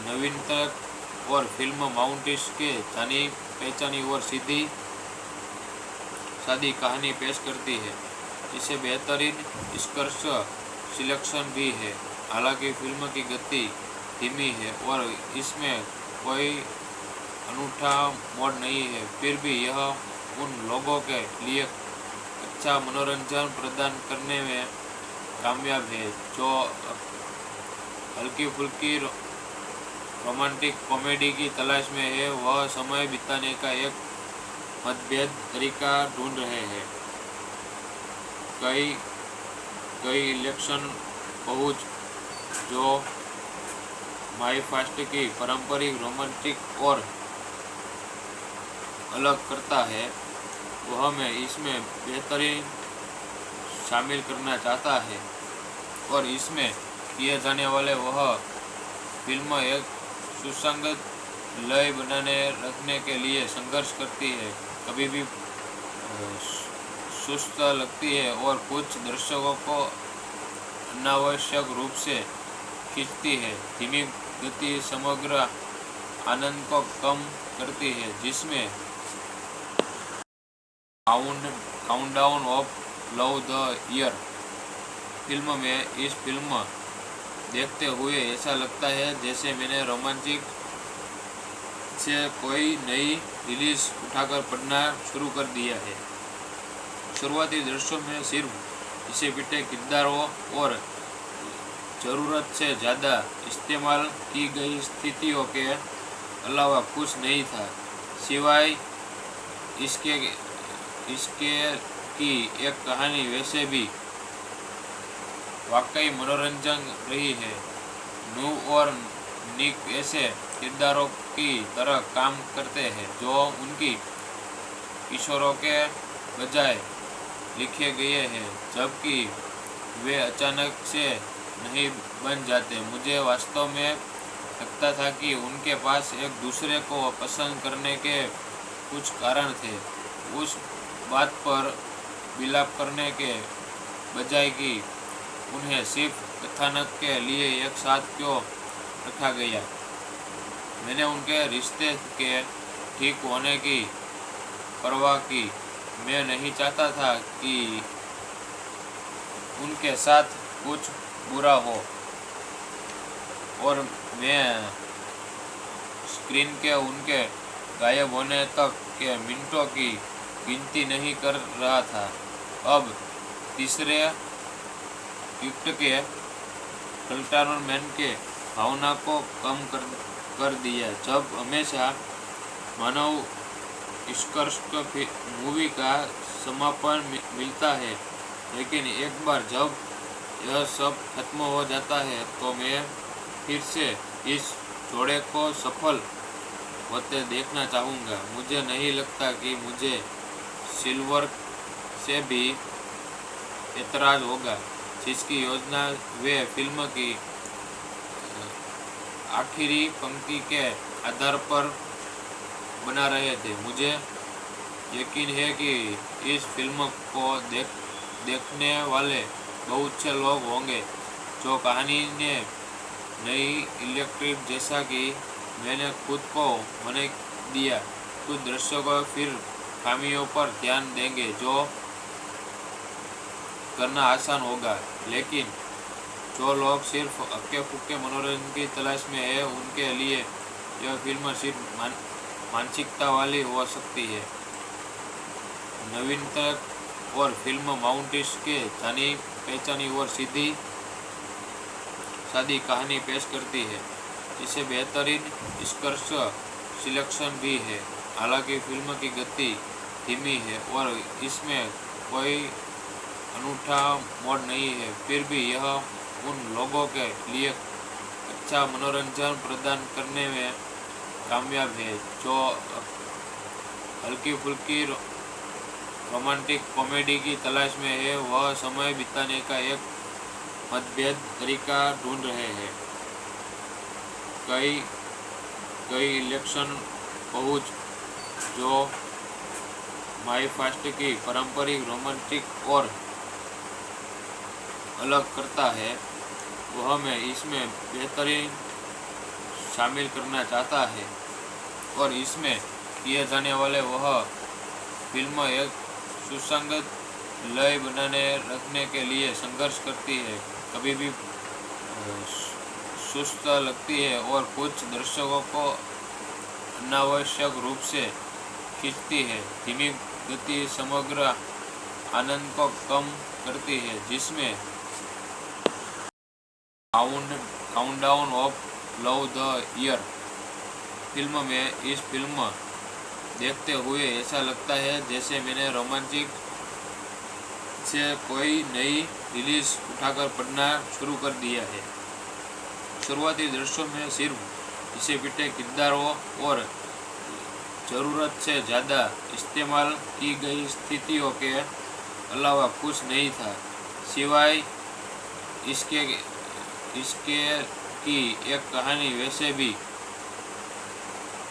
नवीनतम और फिल्म माउंटेस के जानी पहचानी और सीधी सादी कहानी पेश करती है, जिसे बेहतरीन स्कर्श सिलेक्शन भी है। हालांकि फिल्म की गति धीमी है और इसमें कोई अनूठा मोड़ नहीं है, फिर भी यह उन लोगों के लिए अच्छा मनोरंजन प्रदान करने में कामयाब है जो हल्की फुल्की रोमांटिक कॉमेडी की तलाश में है। वह समय बिताने का एक मतभेद तरीका ढूंढ रहे हैं। कई इलेक्शन पहुंच जो माई फास्ट की पारंपरिक रोमांटिक और अलग करता है, वह मैं इसमें बेहतरीन शामिल करना चाहता है। और इसमें किए जाने वाले वह फिल्म एक सुसंगत लय बनाने रखने के लिए संघर्ष करती है, कभी भी सुस्त लगती है और कुछ दर्शकों को अनावश्यक रूप से खींचती है। धीमी गति समग्र आनंद को कम करती है, जिसमें countdown of love the year film में इस फिल्म देखते हुए ऐसा लगता है जैसे मैंने रोमांटिक से कोई नई रिलीज उठाकर पढ़ना शुरू कर दिया है। शुरुआती दृश्यों में सिर्फ इसे पिटे किरदारों और ज़रूरत से ज़्यादा इस्तेमाल की गई स्थितियों के अलावा कुछ नहीं था, सिवाय इसके की एक कहानी वैसे भी वाकई मनोरंजन रही है। नू और निक ऐसे किरदारों की तरह काम करते हैं जो उनकी किशोरों के बजाय लिखे गए हैं, जबकि वे अचानक से नहीं बन जाते। मुझे वास्तव में लगता था कि उनके पास एक दूसरे को पसंद करने के कुछ कारण थे, उस बात पर विलाप करने के बजाय कि उन्हें सिर्फ कथानक के लिए एक साथ क्यों रखा गया। मैंने उनके रिश्ते के ठीक होने की परवाह की। मैं नहीं चाहता था कि उनके साथ कुछ बुरा हो, और मैं स्क्रीन के उनके गायब होने तक के मिनटों की गिनती नहीं कर रहा था। अब तीसरे युक्त के कंटेनमेंट के भावना को कम कर दिया, जब हमेशा मानव निष्कर्ष मूवी का समापन मिलता है, लेकिन एक बार जब यह सब खत्म हो जाता है तो मैं फिर से इस जोड़े को सफल होते देखना चाहूँगा। मुझे नहीं लगता कि मुझे सिल्वर से भी एतराज होगा, जिसकी योजना वे फिल्म की आखिरी पंक्ति के आधार पर बना रहे थे। मुझे यकीन है कि इस फिल्म को देखने वाले बहुत से लोग होंगे जो कहानी ने नई इलेक्ट्रिक जैसा कि मैंने खुद को मने दिया। कुछ दर्शकों फिर खामियों पर ध्यान देंगे जो करना आसान होगा, लेकिन जो लोग सिर्फ हक्के फुक्के मनोरंजन की तलाश में है, उनके लिए यह फिल्म सिर्फ मानसिकता वाली हो सकती है। नवीनतम और फिल्म माउंटेस के जानी पहचानी और सीधी सादी कहानी पेश करती है, जिसे बेहतरीन निष्कर्ष सिलेक्शन भी है। हालांकि फिल्म की गति धीमी है और इसमें कोई अनूठा मोड़ नहीं है, फिर भी यह उन लोगों के लिए अच्छा मनोरंजन प्रदान करने में कामयाब है जो हल्की फुल्की रोमांटिक कॉमेडी की तलाश में है। वह समय बिताने का एक मतभेद तरीका ढूंढ रहे हैं। कई इलेक्शन पहुंच जो माई फास्ट की पारंपरिक रोमांटिक और अलग करता है, वह मैं इसमें बेहतरीन शामिल करना चाहता है, और इसमें किए जाने वाले वह फिल्म एक सुसंगत लय बनाने रखने के लिए संघर्ष करती है, कभी भी सुस्त लगती है और कुछ दर्शकों को अनावश्यक रूप से खींचती है। धीमी गति समग्र आनंद को कम करती है, जिसमें countdown of love the year film में इस फिल्म देखते हुए ऐसा लगता है जैसे मैंने रोमांटिक से कोई नई रिलीज उठाकर पढ़ना शुरू कर दिया है। शुरुआती दृश्यों में सिर्फ इसे पिटे किरदारों और ज़रूरत से ज़्यादा इस्तेमाल की गई स्थितियों के अलावा कुछ नहीं था, सिवाय इसके की एक कहानी वैसे भी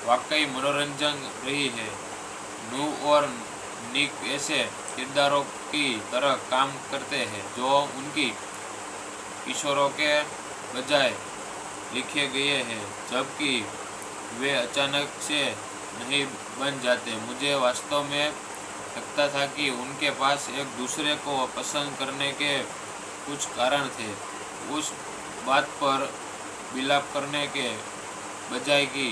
वाकई मनोरंजन रही है। नू और निक ऐसे किरदारों की तरह काम करते हैं जो उनकी किशोरों के बजाय लिखे गए हैं, जबकि वे अचानक से नहीं बन जाते। मुझे वास्तव में लगता था कि उनके पास एक दूसरे को पसंद करने के कुछ कारण थे। उस बात पर विलाप करने के बजाय कि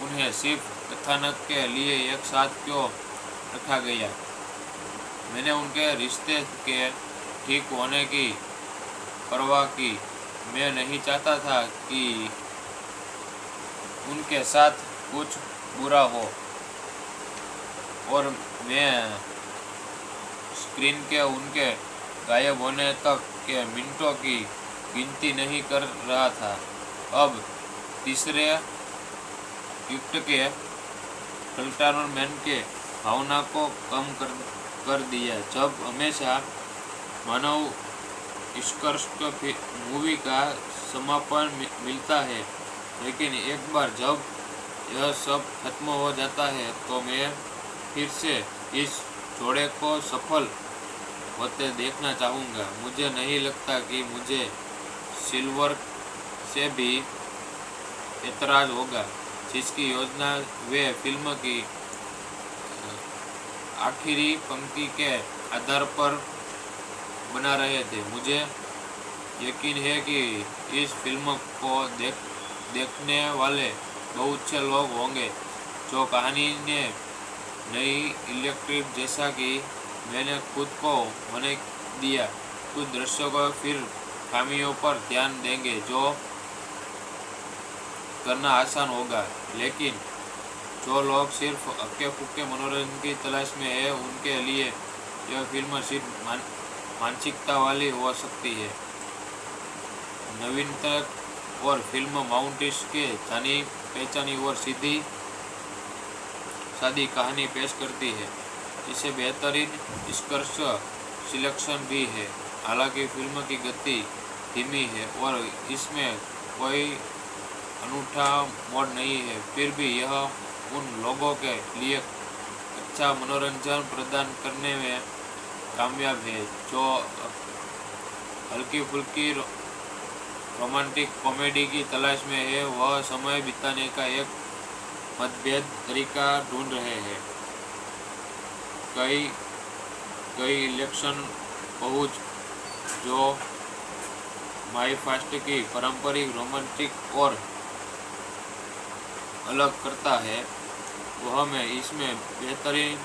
उन्हें सिर्फ कथानक के लिए एक साथ क्यों रखा गया। मैंने उनके रिश्ते के ठीक होने की परवाह की। मैं नहीं चाहता था कि उनके साथ कुछ बुरा हो, और मैं स्क्रीन के उनके गायब होने तक के मिनटों की गिनती नहीं कर रहा था। अब तीसरे युक्त के कंटेनमेंट के भावना को कम कर दिया। जब हमेशा मानव उत्कृष्ट मूवी का समापन मिलता है, लेकिन एक बार जब यह सब खत्म हो जाता है तो मैं फिर से इस जोड़े को सफल होते देखना चाहूँगा। मुझे नहीं लगता कि मुझे सिल्वर से भी ऐतराज होगा, जिसकी योजना वे फिल्म की आखिरी पंक्ति के आधार पर बना रहे थे। मुझे यकीन है कि इस फिल्म को देखने वाले बहुत से लोग होंगे जो कहानी ने नई इलेक्ट्रिक जैसा कि मैंने खुद को होने दिया। कुछ दृश्यों को फिर खामियों पर ध्यान देंगे जो करना आसान होगा, लेकिन जो लोग सिर्फ हक्के फुक्के मनोरंजन की तलाश में है, उनके लिए यह फिल्म सिर्फ मानसिकता वाली हो सकती है। नवीनता और फिल्म माउंटेस के जानी पहचानी और सीधी सादी कहानी पेश करती है, जिसे बेहतरीन निष्कर्ष सिलेक्शन भी है। हालांकि फिल्म की गति धीमी है और इसमें कोई अनूठा मोड़ नहीं है, फिर भी यह उन लोगों के लिए अच्छा मनोरंजन प्रदान करने में कामयाब है जो हल्की फुल्की रोमांटिक कॉमेडी की तलाश में है। वह समय बिताने का एक मतभेद तरीका ढूंढ रहे हैं। कई इलेक्शन पहुंच जो माई फास्ट की पारंपरिक रोमांटिक और अलग करता है, वह मैं इसमें बेहतरीन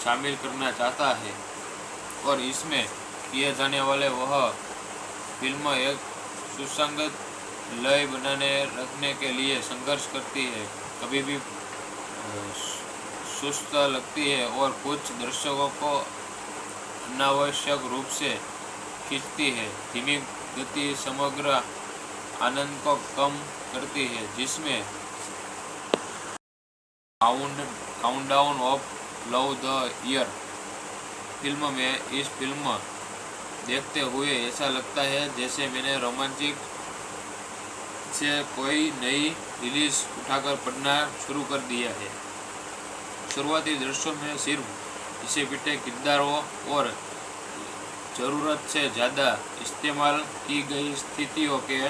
शामिल करना चाहता है, और इसमें किए जाने वाले वह फिल्म एक सुसंगत लय बनाने रखने के लिए संघर्ष करती है, कभी भी सुस्त लगती है और कुछ दर्शकों को अनावश्यक रूप से खींचती है। धीमी गति समग्र आनंद को कम करती है, जिसमें countdown of love the year film में इस फिल्म देखते हुए ऐसा लगता है जैसे मैंने रोमांटिक से कोई नई रिलीज उठाकर पढ़ना शुरू कर दिया है। शुरुआती दृश्यों में सिर्फ इसे पिटे किरदारों और ज़रूरत से ज़्यादा इस्तेमाल की गई स्थितियों के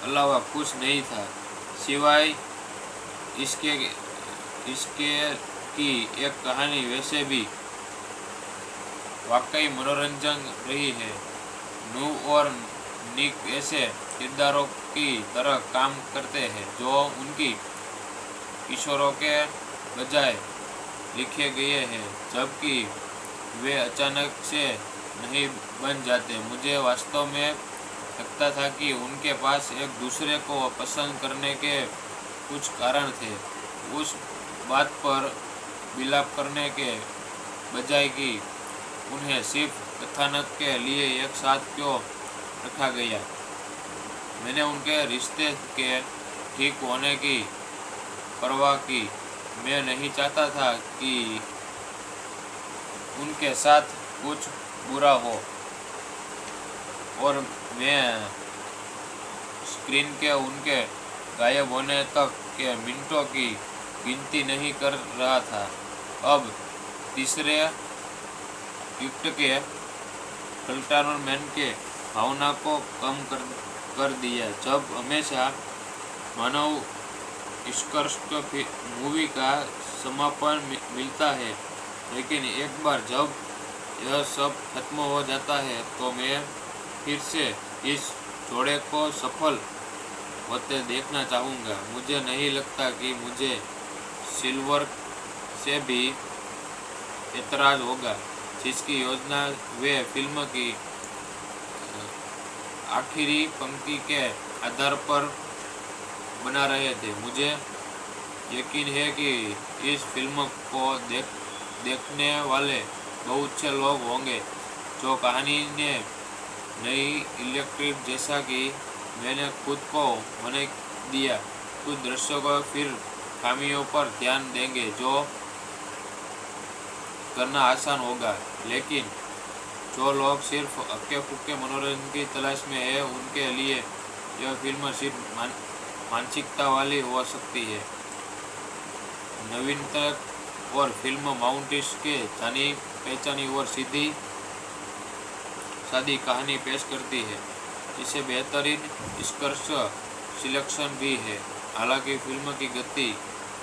अलावा कुछ नहीं था, सिवाय इसके की एक कहानी वैसे भी वाकई मनोरंजन रही है। नू और निक ऐसे किरदारों की तरह काम करते हैं जो उनकी किशोरों के बजाय लिखे गए हैं, जबकि वे अचानक से नहीं बन जाते। मुझे वास्तव में लगता था कि उनके पास एक दूसरे को पसंद करने के कुछ कारण थे। उस बात पर विलाप करने के बजाय कि उन्हें सिर्फ कथानक के लिए एक साथ क्यों रखा गया। मैंने उनके रिश्ते के ठीक होने की परवाह की। मैं नहीं चाहता था कि उनके साथ कुछ बुरा हो, और मैं स्क्रीन के उनके गायब होने तक के मिनटों की गिनती नहीं कर रहा था। अब तीसरे युक्त के कंटेनमेंट के भावना को कम कर दिया। जब हमेशा मानव उत्कृष्ट मूवी का समापन मिलता है, लेकिन एक बार जब यह सब खत्म हो जाता है तो मैं फिर से इस जोड़े को सफल होते देखना चाहूँगा। मुझे नहीं लगता कि मुझे सिल्वर से भी एतराज होगा, जिसकी योजना वे फिल्म की आखिरी पंक्ति के आधार पर बना रहे थे। मुझे यकीन है कि इस फिल्म को देखने वाले बहुत से लोग होंगे जो कहानी ने नई इलेक्ट्रिक जैसा कि मैंने खुद को होने दिया। कुछ दर्शकों फिर खामियों पर ध्यान देंगे जो करना आसान होगा, लेकिन जो लोग सिर्फ हक्के फुक्के मनोरंजन की तलाश में है उनके लिए यह फिल्म सिर्फ मानसिकता वाली हो सकती है। नवीनता और फिल्म माउंटेस के जानी पहचानी और सीधी सादी कहानी पेश करती है, जिसे बेहतरीन निष्कर्ष सिलेक्शन भी है। हालांकि फिल्म की गति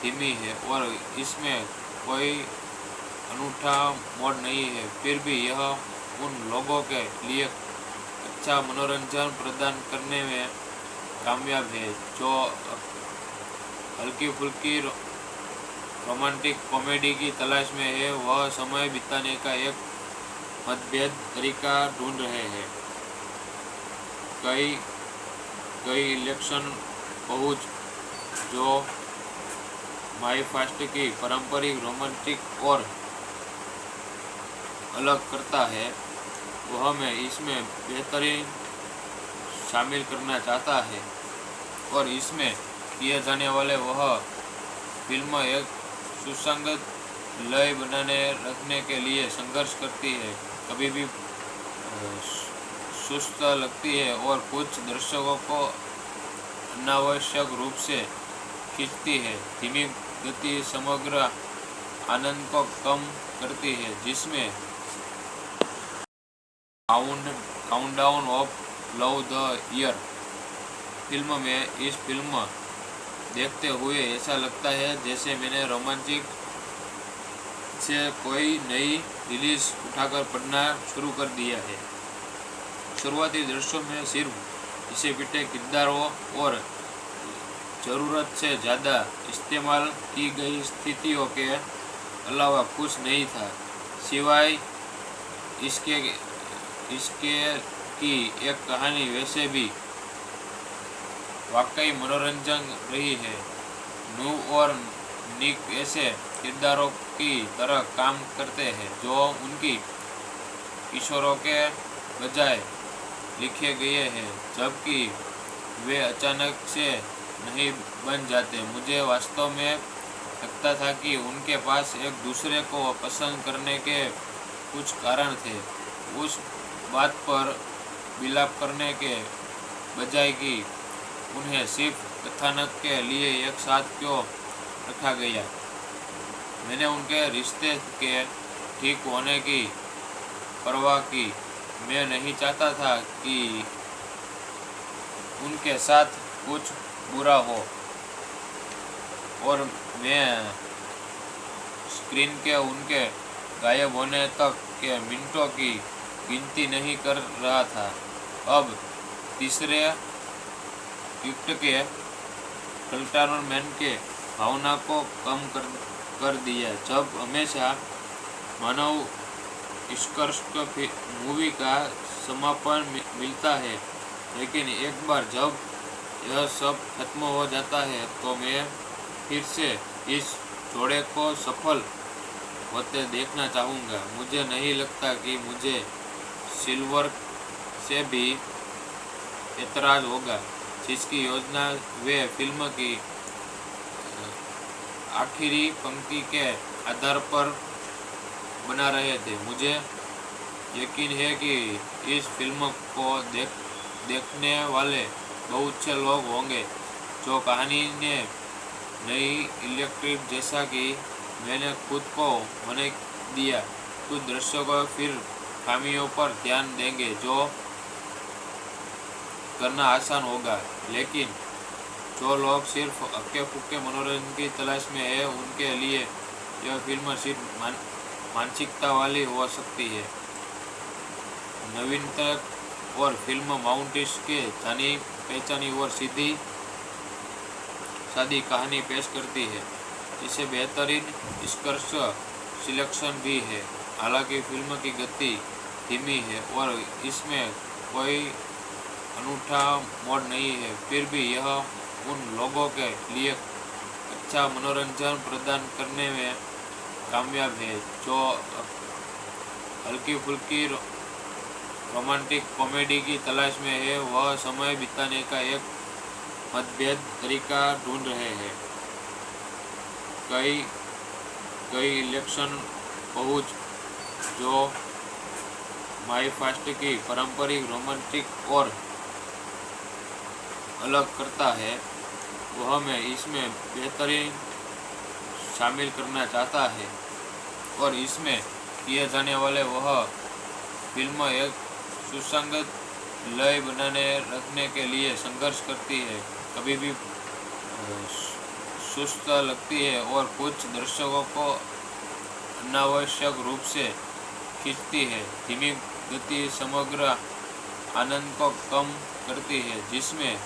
धीमी है और इसमें कोई अनूठा मोड़ नहीं है, फिर भी यह उन लोगों के लिए अच्छा मनोरंजन प्रदान करने में कामयाब है जो हल्की फुल्की रोमांटिक कॉमेडी की तलाश में है। वह समय बिताने का एक मतभेद तरीका ढूंढ रहे हैं। कई इलेक्शन पहुंच जो माई फास्ट की पारंपरिक रोमांटिक और अलग करता है, वह मैं इसमें बेहतरीन शामिल करना चाहता है। और इसमें किए जाने वाले वह फिल्म एक सुसंगत लय बनाने रखने के लिए संघर्ष करती है, कभी भी सुस्त लगती है और कुछ दर्शकों को अनावश्यक रूप से खींचती है। धीमी गति समग्र आनंद को कम करती है, जिसमें countdown of love the year film में इस फिल्म देखते हुए ऐसा लगता है जैसे मैंने रोमांटिक से कोई नई रिलीज उठाकर पढ़ना शुरू कर दिया है। शुरुआती दृश्यों में सिर्फ इसे पिटे किरदारों और ज़रूरत से ज़्यादा इस्तेमाल की गई स्थितियों के अलावा कुछ नहीं था, सिवाय इसके की एक कहानी वैसे भी वाकई मनोरंजन रही है। नू और निक ऐसे किरदारों की तरह काम करते हैं जो उनकी किशोरों के बजाय लिखे गए हैं, जबकि वे अचानक से नहीं बन जाते। मुझे वास्तव में लगता था कि उनके पास एक दूसरे को पसंद करने के कुछ कारण थे, उस बात पर विलाप करने के बजाय कि उन्हें सिर्फ कथानक के लिए एक साथ क्यों रखा गया। मैंने उनके रिश्ते के ठीक होने की परवाह की। मैं नहीं चाहता था कि उनके साथ कुछ बुरा हो और मैं स्क्रीन के उनके गायब होने तक के मिनटों की गिनती नहीं कर रहा था। अब तीसरे युक्त के कंटेनमेंट के भावना को कम कर दिया। जब हमेशा मानव उत्कृष्ट मूवी का समापन मिलता है, लेकिन एक बार जब यह सब खत्म हो जाता है तो मैं फिर से इस जोड़े को सफल होते देखना चाहूँगा। मुझे नहीं लगता कि मुझे सिल्वर से भी एतराज होगा, जिसकी योजना वे फिल्म की आखिरी पंक्ति के आधार पर बना रहे थे। मुझे यकीन है कि इस फिल्म को देखने वाले बहुत से लोग होंगे जो कहानी ने नई इलेक्ट्रिक जैसा कि मैंने खुद को होने दिया। कुछ दर्शकों फिर खामियों पर ध्यान देंगे जो करना आसान होगा, लेकिन जो लोग सिर्फ हक्के फुक्के मनोरंजन की तलाश में है उनके लिए यह फिल्म सिर्फ मानसिकता वाली हो सकती है। नवीनतम और फिल्म माउंटेन्स के जानी पहचानी और सीधी सादी कहानी पेश करती है, जिसे बेहतरीन स्क्रिप्ट सिलेक्शन भी है। हालांकि फिल्म की गति धीमी है और इसमें कोई अनूठा मोड़ नहीं है, फिर भी यह उन लोगों के लिए अच्छा मनोरंजन प्रदान करने में कामयाब है जो हल्की फुल्की रोमांटिक कॉमेडी की तलाश में है। वह समय बिताने का एक मतभेद तरीका ढूंढ रहे हैं। कई कई इलेक्शन पहुंच जो माई फास्ट की पारंपरिक रोमांटिक और अलग करता है, वह मैं इसमें बेहतरीन शामिल करना चाहता है और इसमें किए जाने वाले वह फिल्म एक सुसंगत लय बनाने रखने के लिए संघर्ष करती है, कभी भी सुस्त लगती है और कुछ दर्शकों को अनावश्यक रूप से खींचती है। धीमी गति समग्र आनंद को कम करती है, जिसमें